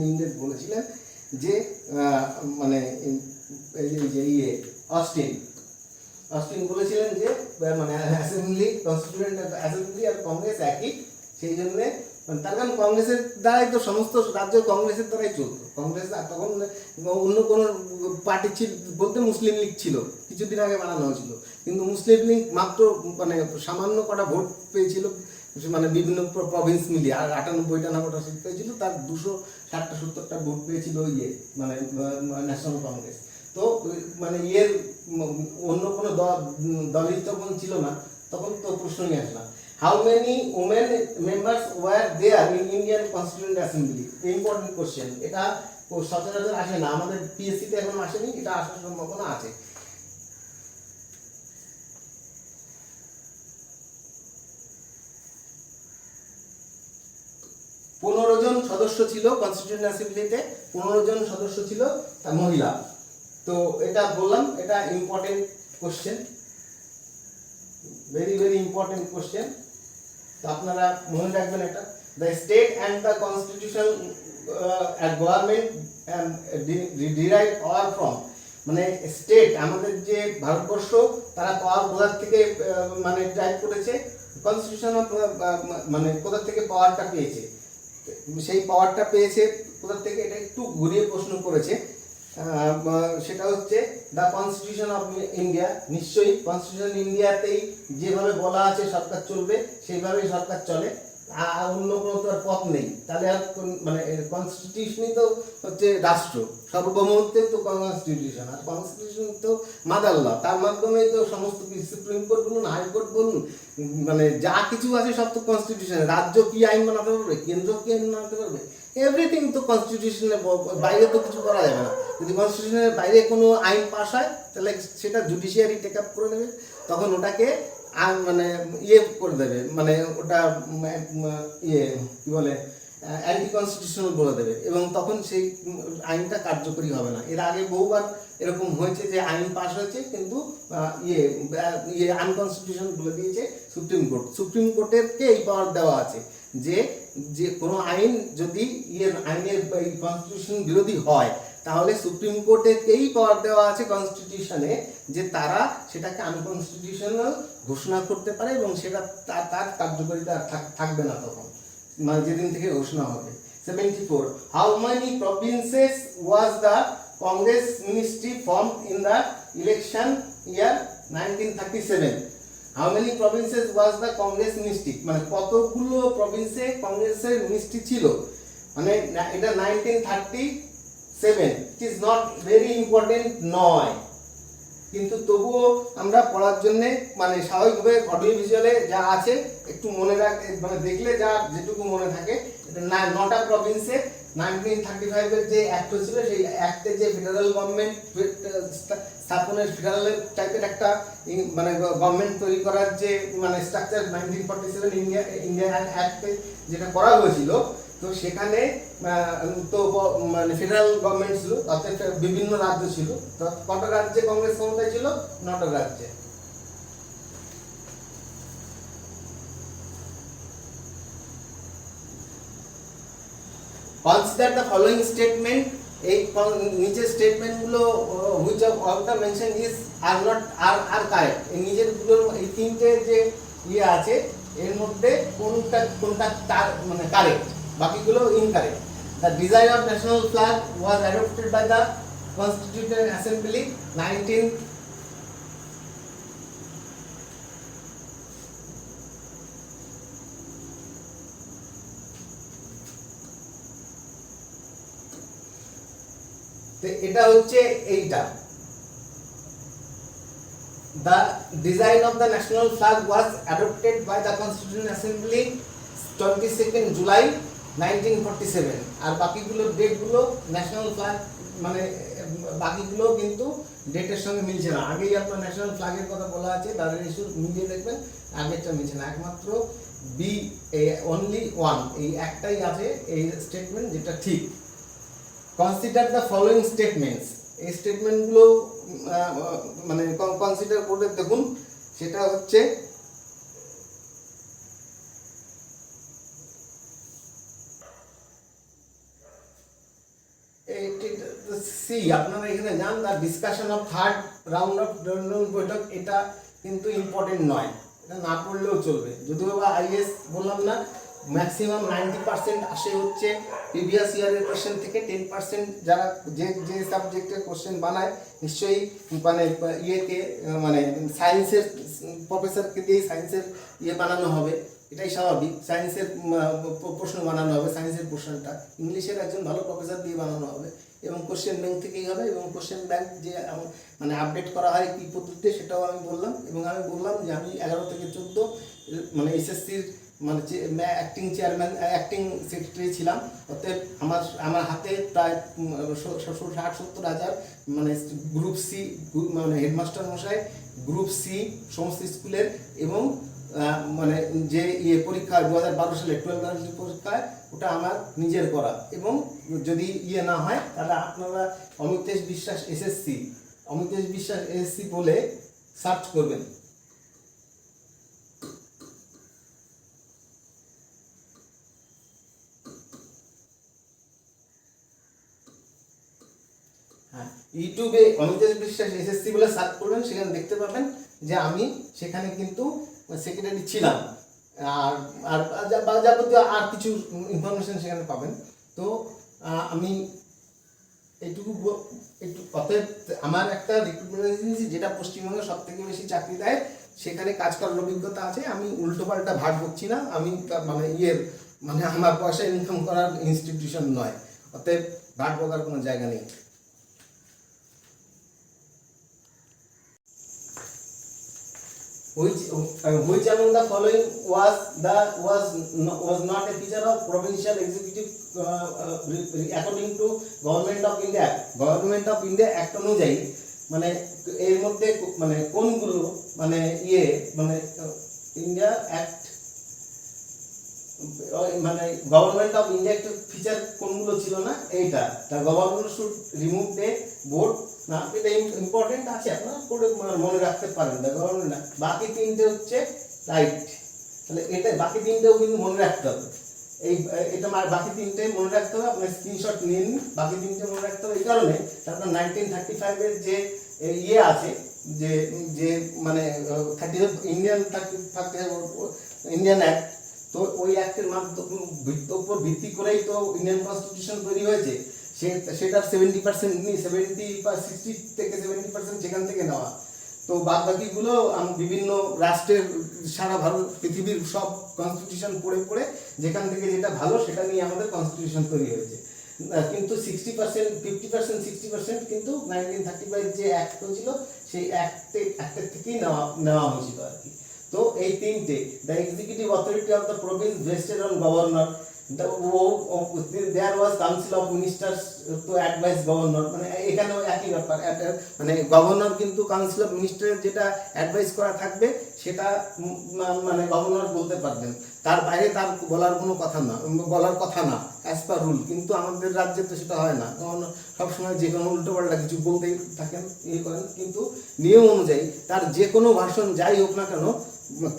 ইংরেজ বলেছিলেন যে মানে অস্টিন বলেছিলেন যে মানে অ্যাসেম্বলি, কনস্টিটিউয়েন্ট অ্যাসেম্বলি আর কংগ্রেস একই, সেই জন্যে তার কারণ কংগ্রেসের দ্বারাই তো সমস্ত রাজ্য কংগ্রেসের দ্বারাই চলতো। কংগ্রেস তখন অন্য কোনো পার্টি ছিল বলতে মুসলিম লীগ ছিল, কিছুদিন আগে বানানো হয়েছিল, কিন্তু মুসলিম লীগ মাত্র মানে সামান্য কটা ভোট পেয়েছিল, মানে বিভিন্ন প্রভিন্স মিলিয়ে, আর 98টা না কটা সিট পেয়েছিল, তার 260-70টা ভোট পেয়েছিল ইয়ে মানে ন্যাশনাল কংগ্রেস। তো মানে ইয়ের অন্য কোনো দলই তখন ছিল না, তখন তো প্রশ্নই আসে না। How many women members were there in Indian constituent assembly? Important question, এটা সচরাচর আসে না, আমাদের পিএসসিতে এখনো আসেনি, এটা আসার সম্ভাবনা আছে। পনেরো জন সদস্য ছিল কনস্টিটিউয়েন্ট অ্যাসেম্বলিতে, 15 জন সদস্য ছিল তা মহিলা। তো এটা বললাম, এটা important question, very very important question. তো আপনারা মনে রাখবেন এটা। The state and the constitution government derive power from, মানে স্টেট আমাদের যে ভারতবর্ষ, তারা পাওয়ার কোথা থেকে মানে ড্রাইভ করেছে, কনস্টিটিউশন মানে কোথা থেকে পাওয়ারটা পেয়েছে, সেই পাওয়ারটা পেয়েছে কোথা থেকে, এটা একটু ঘুরিয়ে প্রশ্ন করেছে। সেটা হচ্ছে দ্য কনস্টিটিউশন অফ ইন্ডিয়া। নিশ্চয়ই কনস্টিটিউশন ইন্ডিয়াতেই যেভাবে বলা আছে সরকার চলবে, সেইভাবেই সরকার চলে, আর অন্য কোনো তো আর পথ নেই। তাহলে আর মানে কনস্টিটিউশনই তো হচ্ছে রাষ্ট্র, সার্বভৌমত্বে তো কনস্টিটিউশন, আর কনস্টিটিউশন তো মাদার ল, তার মাধ্যমেই তো সমস্ত কিছু, সুপ্রিম কোর্ট বলুন, হাইকোর্ট বলুন, মানে যা কিছু আছে সব তো কনস্টিটিউশনে। রাজ্য কি আইন বানাতে পারবে, কেন্দ্র কি আইন বানাতে পারবে, এভরিথিং তো কনস্টিটিউশনের বাইরে তো কিছু করা যাবে না। যদি কনস্টিটিউশনের বাইরে কোনো আইন পাস হয়, তাহলে সেটা জুডিশিয়ারি টেক আপ করে নেবে, তখন ওটাকে মানে ইয়ে করে দেবে, মানে ওটা ইয়ে কি বলে অ্যান্টি কনস্টিটিউশনাল বলে দেবে, এবং তখন সেই আইনটা কার্যকরী হবে না। এর আগে বহুবার এরকম হয়েছে যে আইন পাস হয়েছে কিন্তু ইয়ে আনকনস্টিটিউশন বলে দিয়েছে সুপ্রিম কোর্ট। সুপ্রিম কোর্টেরকে এই পাওয়ার দেওয়া আছে যে যে কোনো আইন যদি আইনের কনস্টিটিউশন বিরোধী হয়, তাহলে সুপ্রিম কোর্টেরকেই পাওয়ার দেওয়া আছে কনস্টিটিউশনে, যে তারা সেটাকে আনকনস্টিটিউশনাল ঘোষণা করতে পারে, এবং সেটা তার কার্যকারিতা থাকবে না তখন, মানে যেদিন থেকে ঘোষণা হবে। 74. How many provinces was the Congress ministry formed in the election year 1937? How many provinces was the Congress ministry? মানে কতগুলো প্রভিন্সে কংগ্রেসের মিনিস্ট্রি ছিল, মানে এটা 1937। It is not very important নয়, কিন্তু তবুও আমরা পড়ার জন্য মানে স্বাভাবিকভাবে অডিও ভিজুয়ালে যা আছে একটু মনে মানে দেখলে যা যেটুকু মনে থাকে। এটা 9টা প্রভিন্সে 1935-এর যে অ্যাক্ট হয়েছিল, সেই অ্যাক্টে যে ফেডারেল গভর্নমেন্ট স্থাপনের, ফেডারেল টাইপের একটা মানে গভর্নমেন্ট তৈরি করার যে মানে স্ট্রাকচার 1947 ইন্ডিয়ান অ্যাক্টে যেটা করা হয়েছিল, তো সেখানে তো মানে ফেডারেল গভর্নমেন্ট ছিল, অর্থাৎ বিভিন্ন রাজ্য ছিল। তো কটা রাজ্যে কংগ্রেস ক্ষমতায় ছিল? 9টা রাজ্যে। Consider the following statement. এই নিচের স্টেটমেন্টগুলো which of the mention is are not are correct. এই নিচের গুলোর এই তিনটে যে ইয়ে আছে, এর মধ্যে কোনটা তার মানে কারেক্ট, বাকিগুলো incorrect. The design of national flag was adopted by the Constituent Assembly 19 এটা হচ্ছে এইটা। The design of the national flag was adopted by the Constituent Assembly 22nd July 1947। আর বাকিগুলো ডেটগুলো ন্যাশনাল ফ্ল্যাগ মানে বাকিগুলো কিন্তু ডেটের সঙ্গে মিলছে না। আগেই আপনার ন্যাশনাল ফ্ল্যাগের কথা বলা আছে, তাদের ইস্যু মিলিয়ে দেখবেন আগেরটা মিলছে না, একমাত্র বি অনলি ওয়ান, এই একটাই আছে এই স্টেটমেন্ট যেটা ঠিক। Consider the following statements. এই স্টেটমেন্টগুলো মানে কনসিডার করে দেখুন। সেটা হচ্ছে সি, আপনারা এখানে যান the discussion of third round of বৈঠক। এটা কিন্তু ইম্পর্টেন্ট নয়, এটা না পড়লেও চলবে, যদিও বা আইএস বললাম না, ম্যাক্সিমাম 90% আসে হচ্ছে প্রিভিয়াস ইয়ারের কোশ্চেন থেকে। 10% যারা যে যে সাবজেক্টের কোশ্চেন বানায় নিশ্চয়ই মানে ইয়েকে মানে সায়েন্সের প্রফেসরকে দিয়ে সায়েন্সের ইয়ে বানানো হবে, এটাই স্বাভাবিক। সায়েন্সের প্রশ্ন বানানো হবে, সায়েন্সের পোর্শনটা ইংলিশের একজন ভালো প্রফেসর দিয়ে বানানো হবে, এবং কোশ্চেন ব্যাংক থেকেই হবে। এবং কোশ্চেন ব্যাংক যে মানে আপডেট করা হয় কী পদ্ধতিতে সেটাও আমি বললাম। এবং আমি বললাম যে আমি 11 থেকে 14 মানে এসএসসির মানে অ্যাক্টিং চেয়ারম্যান, অ্যাক্টিং সেক্রেটারি ছিলাম। অতএব আমার হাতে প্রায় 60-70 হাজার মানে গ্রুপ সি মানে হেডমাস্টার মশাই গ্রুপ সি সমস্ত স্কুলের, এবং মানে যে ইয়ে পরীক্ষা 2012 সালে 12 পরীক্ষায় ওটা আমার নিজের করা। এবং যদি ইয়ে না হয় তাহলে আপনারা অমিতেশ বিশ্বাস এসএসসি, অমিতেশ বিশ্বাস এসএসসি বলে সার্চ করবেন। হ্যাঁ, ইউটিউবে অমিতেশ বিশ্বাস এসএসসি বলে সার্চ করবেন, সেখানে দেখতে পাবেন যে আমি সেখানে কিন্তু সেক্রেটারি ছিলাম। আর আর যাবতীয় আর কিছু ইনফরমেশন সেখানে পাবেন। তো আমি এইটুকু অতএব আমার একটা রিক্রুটমেন্ট এজেন্সি যেটা পশ্চিমবঙ্গে সব থেকে বেশি চাকরি দেয়, সেখানে কাজ করার অভিজ্ঞতা আছে। আমি উল্টোপাল্টা ভাট বকছি না, আমি মানে মানে আমার পয়সা ইনকাম করার ইনস্টিটিউশন নয়, অতএব ভাট বকার কোনো জায়গা নেই। Which among the following was not a feature of provincial executive according to Government of India Act? Government of India Act অনুযায়ী মানে এর মধ্যে মানে কোনগুলো মানে মানে ইন্ডিয়া অ্যাক্ট মানে গভর্নমেন্ট অফ ইন্ডিয়া একটা ফিচার কোনগুলো ছিল না, এইটা the governor should remove the board না, এটা ইম্পর্টেন্ট আছে, আপনারা পড়ে মনে রাখতে পারেন। দ্য গভর্নমেন্ট, বাকি তিনটে হচ্ছে রাইট, তাহলে এটা বাকি তিনটেও কিন্তু মনে রাখতে হবে। এটা বাকি তিনটে মনে রাখতে হবে, আপনার স্ক্রিনশট নিন। বাকি তিনটে মনে রাখতে হবে এই কারণে, তারপর 1935 এর যে আছে যে যে মানে 30 ইন্ডিয়ান অ্যাক্ট, তো ওই অ্যাক্টের উপর ভিত্তি করেই তো ইন্ডিয়ান কনস্টিটিউশন তৈরি হয়েছে। সেটা 70% নেই, 60 থেকে 70% সেখান থেকে নেওয়া। তো বাদ বাকিগুলো বিভিন্ন রাষ্ট্রের সারা ভারত পৃথিবীর সব কনস্টিটিউশন পড়ে পড়ে যেখান থেকে যেটা ভালো সেটা নিয়ে আমাদের কনস্টিটিউশন তৈরি হয়েছে। কিন্তু 60%, 50%, 60% কিন্তু 1935 যে অ্যাক্ট হয়েছিল সেই অ্যাক্টের থেকেই নেওয়া হয়েছিল আর কি। তো এই তিনটে, the executive authority of the province vested on governor, there was council of ministers to advise governor, মানে এখানেও একই ব্যাপার, মানে গভর্নর কিন্তু কাউন্সিল অফ মিনিস্টারের যেটা অ্যাডভাইস করা থাকবে সেটা মানে গভর্নর বলতে পারবেন, তার বাইরে তার বলার কথা না অ্যাজ পার রুল। কিন্তু আমাদের রাজ্যে তো সেটা হয় না, গভর্নর সবসময় যে কোনো উল্টোপাল্টা কিছু বলতেই থাকেন, করেন। কিন্তু নিয়ম অনুযায়ী তার যে কোনো ভাষণ যাই হোক না কেন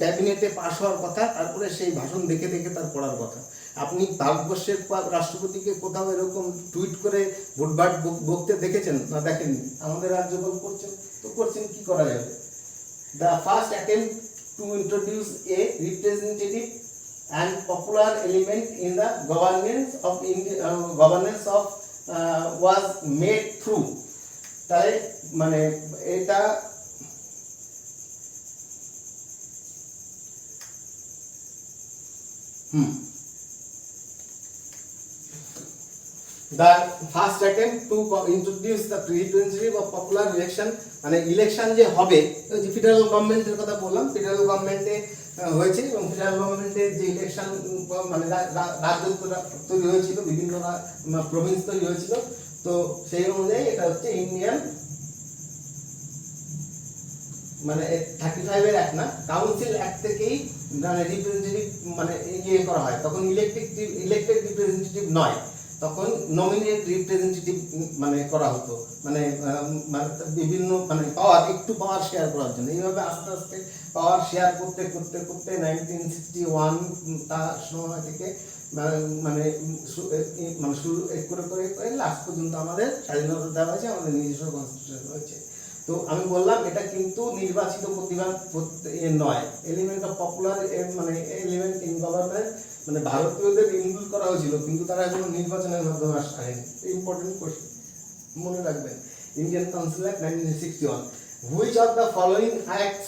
ক্যাবিনেটে পাশ হওয়ার কথা, তারপরে সেই ভাষণ দেখে দেখে তার পড়ার কথা। আপনি ভারতবর্ষের রাষ্ট্রপতিকে কোথাও এরকম টুইট করে ভোটভাট বকতে দেখেছেন না? দেখেননি। আমাদের রাজ্যপাল করছেন, তো করছেন, কি করা যাবে। The first attempt to introduce a representative and popular element in the governance of was made through, তাই মানে এটা The first attempt to introduce the representative of popular election, মানে ইলেকশন যে হবে, যে ফেডারেল গভর্নমেন্টের কথা বললাম, ফেডারেল গভর্নমেন্টে হয়েছে, এবং ফেডারেল গভর্নমেন্টের যে ইলেকশন মানে রাজ্য তৈরি হয়েছিল, বিভিন্ন প্রভিন্স তৈরি হয়েছিল, তো সেই অনুযায়ী এটা হচ্ছে ইন্ডিয়ান মানে 35 এর অ্যাক্ট না, কাউন্সিল অ্যাক্ট থেকেই মানে রিপ্রেজেন্টেটিভ মানে করা হয়। তখন ইলেক্টেড রিপ্রেজেন্টেটিভ নয়, তখন নমিনেট রিপ্রেজেন্টেটিভ মানে করা হতো, মানে বিভিন্ন মানে পাওয়ার শেয়ার করার জন্য। এইভাবে আস্তে আস্তে পাওয়ার শেয়ার করতে করতে করতে 1961 তার সময় থেকে মানে শুরু করে করে করে লাস্ট পর্যন্ত আমাদের স্বাধীনতা দেওয়া হয়েছে, আমাদের নিজস্ব কনস্টিটিউশন হয়েছে। তো আমি বললাম এটা কিন্তু নির্বাচিত প্রতিভা নয়, এলিমেন্ট অফ পপুলার মানে এলিমেন্ট ইন গভর্নমেন্ট মানে ভারতীয়দের ইনক্লুড করা হয়েছিল, কিন্তু তারা কোনো নির্বাচনের মাধ্যমে আসেনি। ইম্পর্টেন্ট কোশ্চেন, মনে রাখবেন। Indian council act 1961, which of the following acts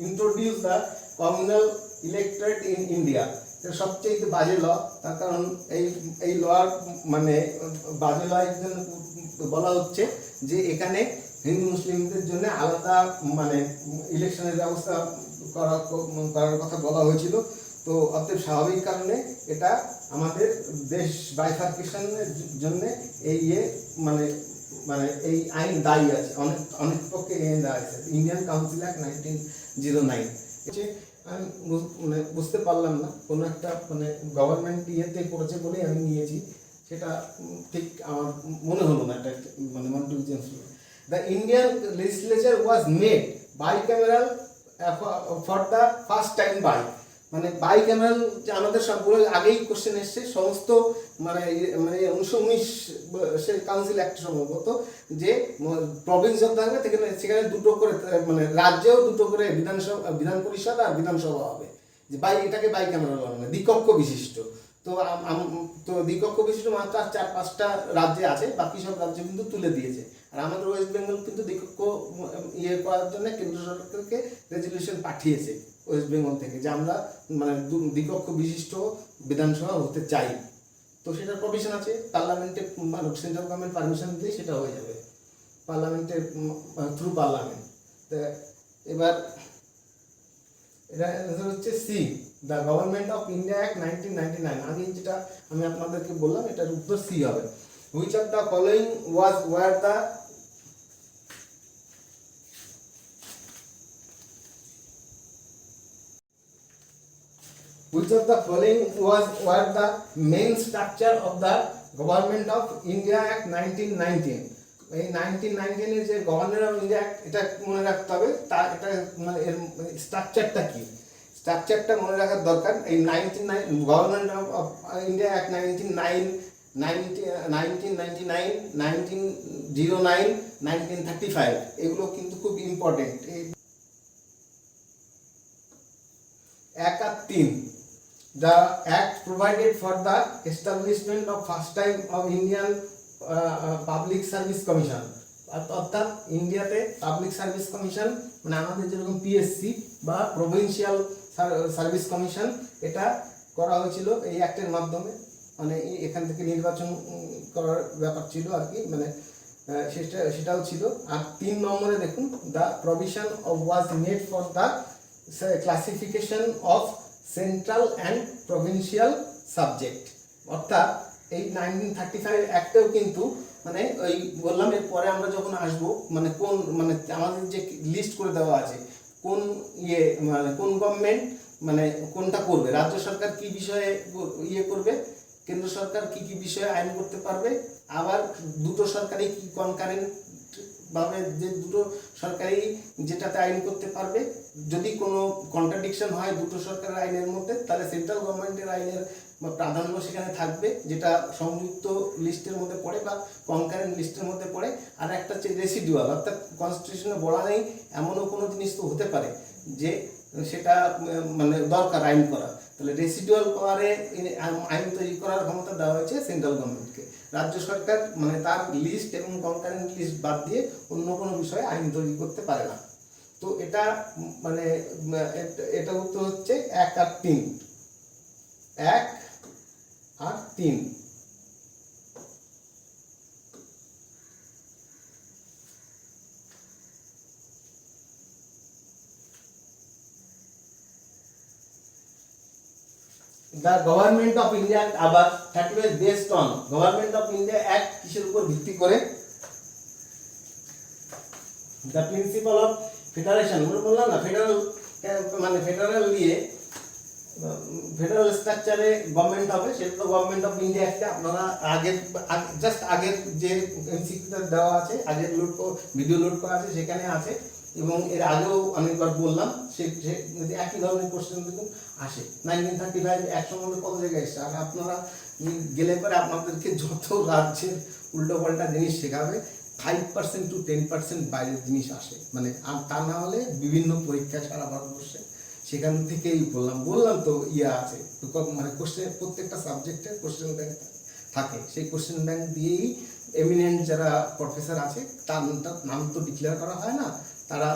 introduce the communal electorate in India? সবচেয়ে বাজে ল, তার কারণ এই লর মানে বাজে ল বলা হচ্ছে যে এখানে হিন্দু মুসলিমদের জন্য আলাদা মানে ইলেকশনের ব্যবস্থা করার কথা বলা হয়েছিল। তো অতএব স্বাভাবিক কারণে এটা আমাদের দেশ বাইফার্কেশনের জন্য এই মানে মানে এই আইন দায়ী আছে, অনেক পক্ষে এই আইন দায়ী আছে। Indian council act 1909। আমি মানে বুঝতে পারলাম না, কোনো একটা মানে গভর্নমেন্ট ইয়েতে করেছে বলেই আমি নিয়েছি, সেটা ঠিক আমার মনে হলো না এটা মানে the Indian legislature was made bicameral for the first time by, মানে বাইক্যামেরাল যে আমাদের সবগুলো আগেই কোশ্চেন এসছে সমস্ত মানে মানে 1919 কাউন্সিল অ্যাক্ট সম্ভবত, যে প্রভিন্স যত থাকবে সেখানে দুটো করে মানে রাজ্যেও দুটো করে বিধান পরিষদ আর বিধানসভা হবে, যে এটাকে বাইক্যামেরাল মানে দ্বিকক্ষ বিশিষ্ট। তো তো দ্বিকক্ষ বিশিষ্ট মাত্র 4-5টা রাজ্যে আছে, বাকি সব রাজ্য কিন্তু তুলে দিয়েছে। আর আমাদের ওয়েস্ট বেঙ্গল কিন্তু দ্বিকক্ষ করার জন্য কেন্দ্র সরকারকে রেজলিউশন পাঠিয়েছে ওয়েস্ট বেঙ্গল থেকে, যে আমরা মানে দ্বিকক্ষ বিশিষ্ট বিধানসভা হতে চাই। তো সেটার প্রভিশন আছে, পার্লামেন্টে মানে সেন্ট্রাল গভর্নমেন্ট পারমিশন দিলে সেটা হয়ে যাবে পার্লামেন্টের থ্রু পার্লামেন্ট। তো এবার এটা হচ্ছে C, the government of India act 1999। আগে যেটা আমি আপনাদেরকে বললাম এটার উত্তর সি হবে। Which of the following was were the Which of the following were the main structure of the Government of India Act 1919? এই 1919 এর যে গভর্নমেন্ট অফ ইন্ডিয়া অ্যাক্ট, এটা মনে রাখতে হবে। তার এটা মানে এর স্ট্রাকচারটা কি, স্ট্রাকচারটা মনে রাখার দরকার। এই গভর্নমেন্ট অফ ইন্ডিয়া অ্যাক্ট 1909, 1999, 1909, 1935 এগুলো কিন্তু খুব ইম্পর্টেন্ট। 1 আর 3, the act provided for the establishment of first time of Indian public service commission, অর্থাৎ ইন্ডিয়াতে পাবলিক সার্ভিস কমিশন মানে আমাদের যেরকম পিএসসি বা প্রভিন্সিয়াল সার্ভিস কমিশন, এটা করা হয়েছিল এই অ্যাক্টের মাধ্যমে। মানে এখান থেকে নির্বাচন করার ব্যাপার ছিল আর কি, মানে সেটাও ছিল। আর 3 নম্বরে দেখুন, the provision of was made for the classification of central and provincial subject, অর্থাৎ এই 1935 অ্যাক্টেও কিন্তু মানে ওই বললাম এর পরে আমরা যখন আসবো মানে কোন মানে আমাদের যে লিস্ট করে দেওয়া আছে কোন মানে কোন গভর্নমেন্ট মানে কোনটা করবে, রাজ্য সরকার কি বিষয়ে করবে, কেন্দ্র সরকার কি কি বিষয়ে আইন করতে পারবে, আবার দুটো সরকারই কি কনকারেন্ট ভাবে যে দুটো সরকারই যেটাতে আইন করতে পারবে। যদি কোনো কন্ট্রাডিকশন হয় দুটো সরকারের আইনের মধ্যে, তাহলে সেন্ট্রাল গভর্নমেন্টের আইনের প্রাধান্য সেখানে থাকবে, যেটা সংযুক্ত লিস্টের মধ্যে পড়ে বা কনকারেন্ট লিস্টের মধ্যে পড়ে। আর একটা হচ্ছে রেসিডুয়াল, অর্থাৎ কনস্টিটিউশনে বলা নেই এমনও কোনো জিনিস তো হতে পারে যে সেটা মানে দরকার আইন করা, তাহলে রেসিডুয়াল পাওয়ারে আইন তৈরি করার ক্ষমতা দেওয়া হয়েছে সেন্ট্রাল গভর্নমেন্টকে। রাজ্য সরকার মানে তার লিস্ট এবং কনকারেন্ট লিস্ট বাদ দিয়ে অন্য কোনো বিষয়ে আইন তৈরি করতে পারে না। তো এটা মানে এটা উত্তর হচ্ছে 1 আর 3, 1 আর 3। The Government of India Act আবার 30 based on government of India act কিসের উপর ভিত্তি করে? দ্য প্রিন্সিপাল অফ ফেডারেশন, আমরা বললাম না ফেডারেল মানে ফেডারেল দিয়ে ফেডারেল স্ট্রাকচারে গভর্নমেন্ট হবে, সেটা তো গভর্নমেন্ট অফ ইন্ডিয়া অ্যাক্টে আপনারা আগের জাস্ট আগের যে এমসিকিউটা দেওয়া আছে, আগের ভিডিও লোড করা আছে সেখানে আছে, এবং এর আগেও আমি একবার বললাম সে একই ধরনের কোশ্চেন দেখুন আসে। 1935 অ্যাক্ট সম্বন্ধে কত জায়গায় এসছে, আর আপনারা গেলে পরে আপনাদেরকে যত রাজ্যের উল্টো পাল্টা জিনিস শেখাবে 5% to 10% বাইরের জিনিস আসে, মানে তা না হলে বিভিন্ন পরীক্ষা সারা ভারতবর্ষে সেখান থেকেই বললাম তো ইয়ে আছে মানে কোশ্চেন, প্রত্যেকটা সাবজেক্টের কোশ্চেন ব্যাংক থাকে, সেই কোশ্চেন ব্যাংক দিয়েই এমিনেন্ট যারা প্রফেসর আছে তার নাম তো ডিক্লেয়ার করা হয় না, তারা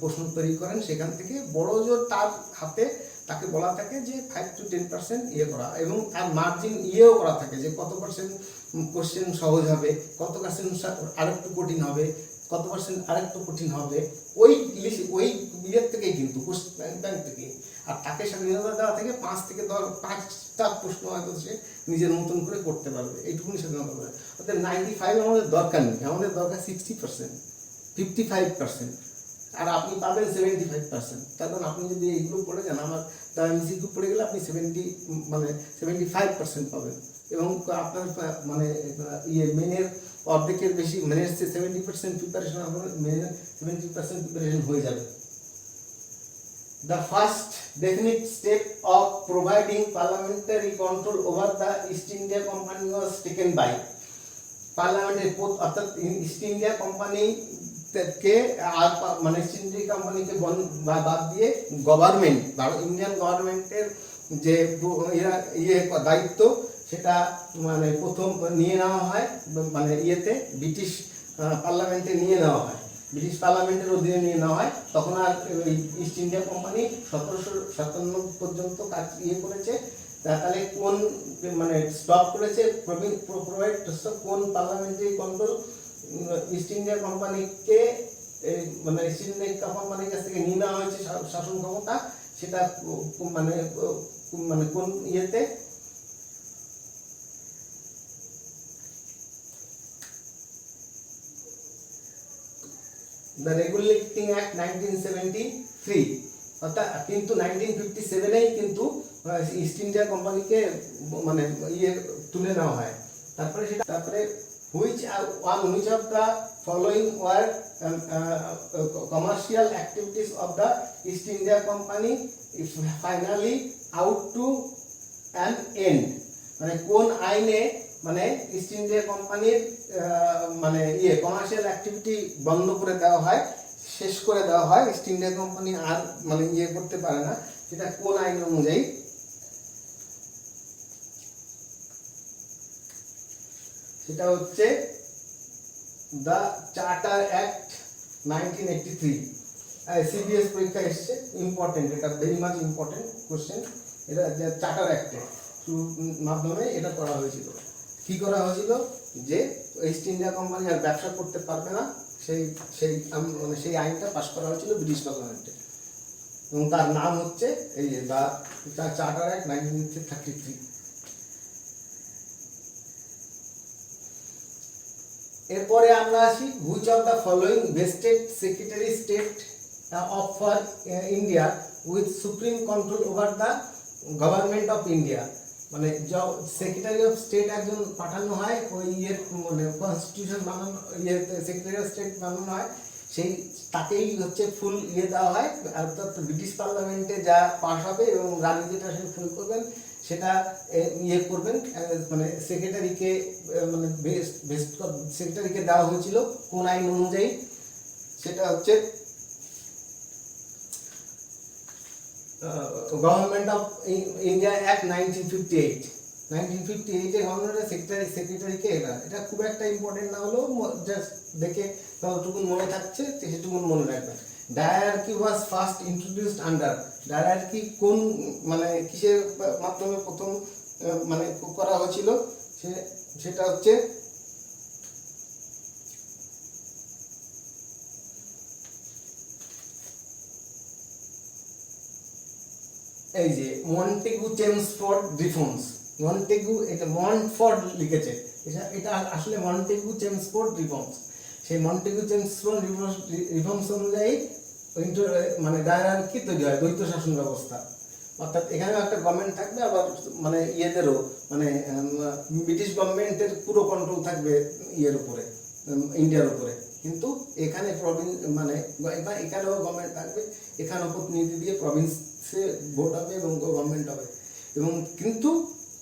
প্রশ্ন তৈরি করেন, সেখান থেকে বড় জোর তার হাতে তাকে বলা থাকে যে 5 to 10% ইয়ে করা, এবং তার মার্জিন ইয়েও করা থাকে যে কত পার্সেন্ট কোশ্চেন সহজ হবে, কত পার্সেন্ট আরেকটু কঠিন হবে, কত পার্সেন্ট আরেকটু কঠিন হবে, ওই ইয়ের থেকেই কিন্তু কোশ্চেন ব্যাংক থেকেই। আর তাকে স্বাধীনতা দেওয়া থেকে 5 থেকে 5টা প্রশ্ন হয়তো সে নিজের মতন করে করতে পারবে, এইটুকুনি স্বাধীনতা দেয়। অর্থাৎ 95 আমাদের দরকার নেই, আমাদের দরকার 60%, 55%, আর আপনি পাবেন 75%। কারণ আপনি যদি এইগুলো পড়ে যান, আমার এমসিকিউ পড়ে গেলে আপনি 75% পাবেন, এবং আপনার মানে ইয়ে মেনের অর্ধেকের বেশি, মেনের 70% প্রিপারেশন, আপনার মেনের 70% প্রিপারেশন হয়ে যাবে। The first definite step of providing parliamentary control over the East India Company was taken by পার্লামেন্টের, অর্থাৎ ইস্ট ইন্ডিয়া কোম্পানি কে আর মানে ইস্ট ইন্ডিয়া কোম্পানিকে বাদ দিয়ে গভর্নমেন্ট, ইন্ডিয়ান গভর্নমেন্টের যে ইয়ে দায়িত্ব সেটা মানে প্রথম নিয়ে নেওয়া হয়, মানে ইয়েতে ব্রিটিশ পার্লামেন্টে নিয়ে নেওয়া হয়, ব্রিটিশ পার্লামেন্টের অধীনে নিয়ে নেওয়া হয়। তখন আর ইস্ট ইন্ডিয়া কোম্পানি 1757 পর্যন্ত কাজ ইয়ে করেছে। তাহলে কোন মানে স্টপ করেছে, প্রোভাইড কোন পার্লামেন্টারি কন্ট্রোল ইস্ট ইন্ডিয়া কোম্পানিকে, মানে ইস্ট ইন্ডিয়া কোম্পানির কাছ থেকে নিয়ে নেওয়া হয়েছে শাসন ক্ষমতা, সেটা মানে মানে কোন ইয়েতে, দ্য রেগুলেটিং অ্যাক্ট 1973। অর্থাৎ কিন্তু 1957-এই কিন্তু ইস্ট ইন্ডিয়া কোম্পানিকে মানে ইয়ে তুলে নেওয়া হয়। তারপরে which of the following were commercial activities of the East India Company if finally out to an end, মানে কোন আইনে মানে ইস্ট ইন্ডিয়া কোম্পানির মানে ইয়ে কমার্শিয়াল অ্যাক্টিভিটি বন্ধ করে দেওয়া হয়, শেষ করে দেওয়া হয়, ইস্ট ইন্ডিয়া কোম্পানি আর মানে ইয়ে করতে পারে না, সেটা কোন আইন অনুযায়ী? সেটা হচ্ছে দ্য চার্টার অ্যাক্ট 1983। সিবিএস পরীক্ষা এসছে, ইম্পর্টেন্ট, এটা ভেরি মাচ ইম্পর্টেন্ট কোশ্চেন। এটা চার্টার অ্যাক্টের মাধ্যমে এটা করা হয়েছিল। কি করা হয়েছিল যে ইস্ট ইন্ডিয়া কোম্পানি আর ব্যবসা করতে পারবে না, মানে সেই আইনটা পাস করা হয়েছিল ব্রিটিশ পার্লামেন্টে, এবং তার নাম হচ্ছে এই যে দ্য চার্টার অ্যাক্ট 1933। এরপরে আমরা আসি which of the following vested secretary state of for India with supreme control over the government of India, মানে সেক্রেটারি অফ স্টেট একজন পাঠানো হয় ওই ইয়ের মানে কনস্টিটিউশন বানানো, ইয়ে সেক্রেটারি অফ স্টেট বানানো হয়, সেই তাকেই হচ্ছে ফুল ইয়ে দেওয়া হয়। অর্থাৎ ব্রিটিশ পার্লামেন্টে যা পাস হবে এবং রানী যেটা ফুল করবেন সেটা ইয়ে করবেন, মানে সেক্রেটারিকে মানে সেক্রেটারিকে দেওয়া হয়েছিল কোন আইন অনুযায়ী? সেটা হচ্ছে গভর্নমেন্ট অফ ইন্ডিয়া অ্যাক্ট 1958। 1958-এ গভর্নমেন্টের সেক্রেটারিকে এটা খুব একটা ইম্পর্টেন্ট না হলেও জাস্ট দেখে যতটুকু মনে থাকছে সেটুকু মনে রাখবেন। ডায়ারার্কি ওয়াজ ফার্স্ট ইন্ট্রোডিউসড আন্ডার, ডায়ারার্কি কোন মানে কিসের মাধ্যমে প্রথম মানে করা হয়েছিল? সেটা হচ্ছে এই যে মন্টেগু চেমসফোর্ড রিফর্মস। মন্টেগু, এটা মন্টফোর্ড লিখেছে, এটা আসলে মন্টেগু চেমসফোর্ড রিফর্মস। সেই মন্টেগু চেমসফোর্ড রিফর্মস অনুযায়ী মানে ডায়ারার্কি তৈরি হয়, দ্বৈত শাসন ব্যবস্থা। অর্থাৎ এখানেও একটা গভর্নমেন্ট থাকবে, আবার মানে ইয়েদেরও মানে ব্রিটিশ গভর্নমেন্টের পুরো কন্ট্রোল থাকবে ইয়ের উপরে, ইন্ডিয়ার উপরে। কিন্তু এখানে প্রভিন্স মানে এখানেও গভর্নমেন্ট থাকবে, এখানেও প্রতিনিধি দিয়ে প্রভিন্সে ভোট হবে এবং গভর্নমেন্ট হবে, এবং কিন্তু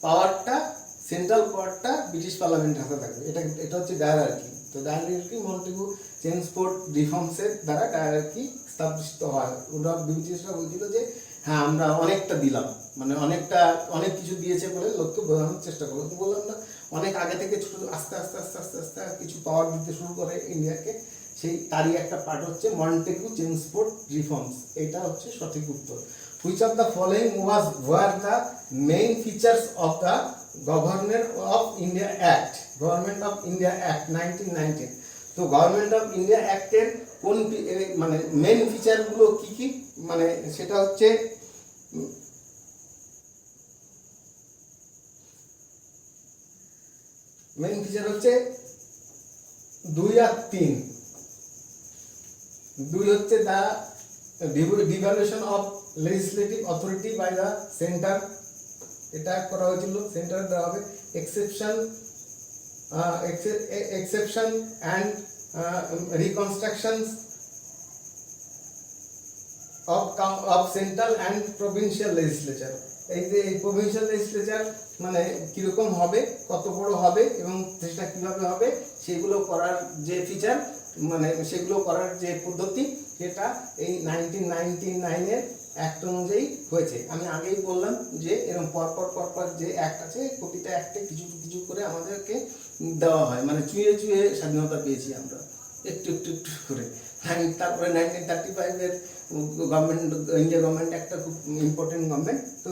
পাওয়ারটা, সেন্ট্রাল পাওয়ারটা ব্রিটিশ পার্লামেন্টের হাতে থাকবে। এটা হচ্ছে ডায়ারার্কি। তো ডায়ারার্কি মন্টেগু চেমস্ফোর্ড রিফর্মসের দ্বারা ডায়ারার্কি স্থাপিত হয়। ওরা ব্রিটিশরা বলছিল যে হ্যাঁ আমরা অনেকটা দিলাম, মানে অনেক কিছু দিয়েছে বলে লোককে বোঝানোর চেষ্টা করলো। তো বললাম না, অনেক আগে থেকে ছোট আস্তে আস্তে আস্তে আস্তে আস্তে কিছু পাওয়ার দিতে শুরু করে ইন্ডিয়াকে, সেই তারই একটা পার্ট হচ্ছে মন্টেগু চেমস্ফোর্ড রিফর্মস। এটা হচ্ছে সঠিক উত্তর। Which of the following were the main features of the government of India act, government of India act 1919। তো গভর্নমেন্ট অফ ইন্ডিয়া অ্যাক্টের কোন মানে মেইন ফিচারগুলো কি কি, মানে সেটা হচ্ছে মেইন ফিচার হচ্ছে 2 আর 3। 2 হচ্ছে the devolution of legislative authority by the centre, এটা করা হয়েছিল সেন্টারের দ্বারা হবে। Exception and reconstructions of central and provincial legislature. এই যে প্রভিন্সিয়াল লেজিসলেচার মানে কিরকম হবে, কত বড় হবে এবং সেটা কিভাবে হবে, সেগুলো করার যে ফিচার, মানে সেগুলো করার যে পদ্ধতি, সেটা এই 1999 এর অ্যাক্ট অনুযায়ী হয়েছে। আমি আগেই বললাম যে এরকম পরপর যে অ্যাক্ট আছে, প্রতিটা অ্যাক্টে কিছু কিছু করে আমাদেরকে দেওয়া হয়, মানে চুয়ে চুয়ে স্বাধীনতা পেয়েছি আমরা একটু একটু একটু করে। তারপরে 1935 এর গভর্নমেন্ট, ইন্ডিয়া গভর্নমেন্ট একটা খুব ইম্পর্টেন্ট গভর্নমেন্ট। তো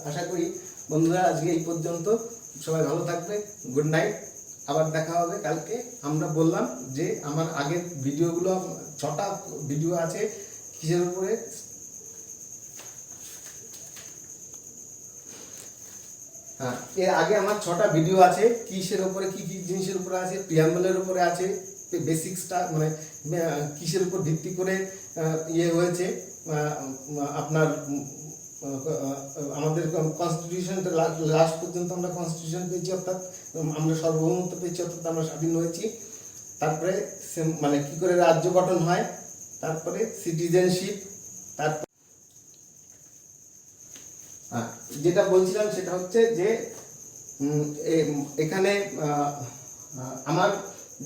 আশা করি বন্ধুরা আজকে এই পর্যন্ত, সবাই ভালো থাকবে, গুড নাইট, আবার দেখা হবে কালকে। আমরা বললাম যে আমার আগের ভিডিওগুলো 6টা ভিডিও আছে কিসের উপরে, হ্যাঁ এর আগে আমার 6টা ভিডিও আছে কিসের উপরে, কি কি জিনিসের উপরে আছে। প্রিয়াম্বলের উপরে আছে, বেসিক্সটা মানে কিসের উপর ভিত্তি করে ইয়ে হয়েছে আপনার আমাদের কনস্টিটিউশনটা লাস্ট পর্যন্ত আমরা কনস্টিটিউশন পেয়েছি, অর্থাৎ আমরা সার্বভৌমত্ব পেয়েছি, অর্থাৎ আমরা স্বাধীন হয়েছি। তারপরে মানে কি করে রাজ্য গঠন হয়, তারপরে সিটিজেনশিপ, তারপর যেটা বলছিলাম সেটা হচ্ছে যে এখানে আমার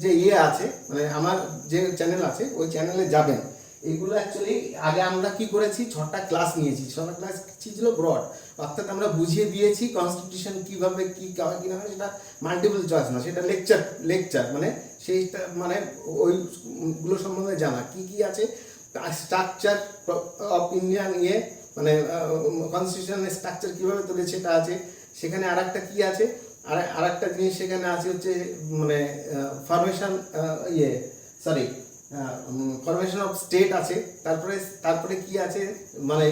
যে ইয়ে আছে, মানে আমার যে চ্যানেল আছে ওই চ্যানেলে যাবেন। এইগুলো অ্যাকচুয়ালি আগে আমরা কি করেছি, 6টা ক্লাস নিয়েছি। 6টা ক্লাস ছিল ব্রড, অর্থাৎ আমরা বুঝিয়ে দিয়েছি কনস্টিটিউশন কিভাবে কি কি না, সেটা মাল্টিপল চয়েস না, সেটা লেকচার মানে সেইটা মানে ওইগুলো সম্বন্ধে জানা কি কি আছে। স্ট্রাকচার অফ ইন্ডিয়ান ইয়ে মানে কনস্টিটিউশনের স্ট্রাকচার কিভাবে তোলে সেটা আছে সেখানে। আর একটা কি আছে, আর একটা জিনিস সেখানে আছে হচ্ছে মানে ফরমেশন ফরমেশন অফ স্টেট আছে। তারপরে কি আছে, মানে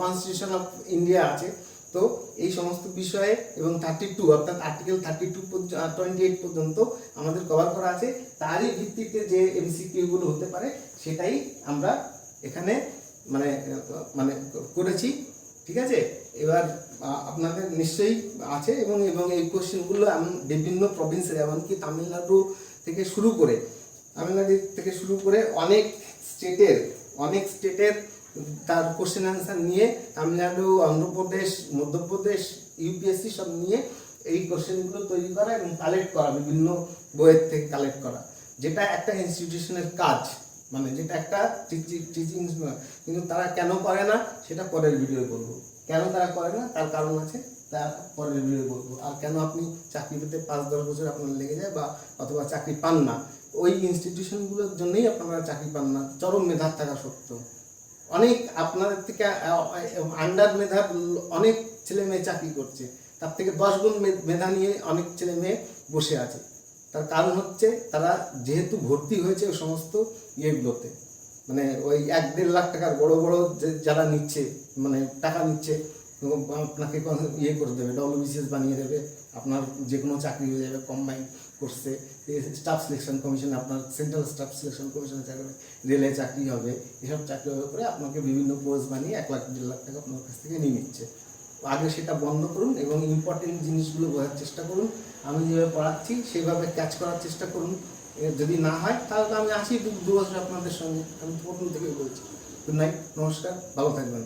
কনস্টিটিউশন অফ ইন্ডিয়া আছে। তো এই সমস্ত বিষয়ে এবং 32 অর্থাৎ আর্টিকেল 28 পর্যন্ত আমাদের কভার করা আছে। তারই ভিত্তিতে যে এমসিকিউ গুলো হতে পারে সেটাই আমরা এখানে মানে মানে করেছি, ঠিক আছে। এবার আপনাদের নিশ্চয়ই আছে এবং এই কোশ্চেনগুলো বিভিন্ন প্রভিন্সের, এমনকি তামিলনাড়ু থেকে শুরু করে অনেক স্টেটের তার কোশ্চেন অ্যান্সার নিয়ে, তামিলনাড়ু, অন্ধ্রপ্রদেশ, মধ্যপ্রদেশ, ইউপিএসসি সব নিয়ে এই কোশ্চেনগুলো তৈরি করা এবং কালেক্ট করা, বিভিন্ন বইয়ের থেকে কালেক্ট করা, যেটা একটা ইনস্টিটিউশনের কাজ, মানে যেটা একটা টিচিং। কিন্তু তারা কেন করে না সেটা পরের ভিডিও বলবো। কেন তারা করে না তার কারণ আছে, তার পরের ভিডিও বলবো। আর কেন আপনি চাকরি পেতে 5-10 বছর আপনার লেগে যায় বা অথবা চাকরি পান না, ওই ইনস্টিটিউশনগুলোর জন্যই আপনারা চাকরি পান না, চরম মেধা থাকা সত্ত্বেও। অনেক আপনাদের থেকে আন্ডার মেধা অনেক ছেলে মেয়ে চাকরি করছে, তার থেকে 10 গুণ মেধা নিয়ে অনেক ছেলে মেয়ে বসে আছে। তার কারণ হচ্ছে তারা যেহেতু ভর্তি হয়েছে ওই সমস্ত ইয়েগুলোতে, মানে ওই 1-1.5 লাখ টাকার বড় বড় যারা নিচ্ছে, মানে টাকা নিচ্ছে, আপনাকে ইয়ে করে দেবে, ডব্লিউবিসিএস বানিয়ে দেবে, আপনার যে কোনো চাকরি হয়ে যাবে, কম্বাইন কোর্সে স্টাফ সিলেকশন কমিশনে, আপনার সেন্ট্রাল স্টাফ সিলেকশন কমিশনে চাকরি, রেলে চাকরি হবে, এসব চাকরি হবে করে আপনাকে বিভিন্ন কোর্স বানিয়ে 1-1.5 লাখ টাকা আপনার কাছ থেকে নিয়ে নিচ্ছে। আগে সেটা বন্ধ করুন এবং ইম্পর্টেন্ট জিনিসগুলো বোঝার চেষ্টা করুন। আমি যেভাবে পড়াচ্ছি সেইভাবে ক্যাচ করার চেষ্টা করুন। যদি না হয় তাহলে আমি আছি 2 বছর আপনাদের সঙ্গে, আমি প্রথম থেকে বলছি। গুড নাইট, নমস্কার, ভালো থাকবেন।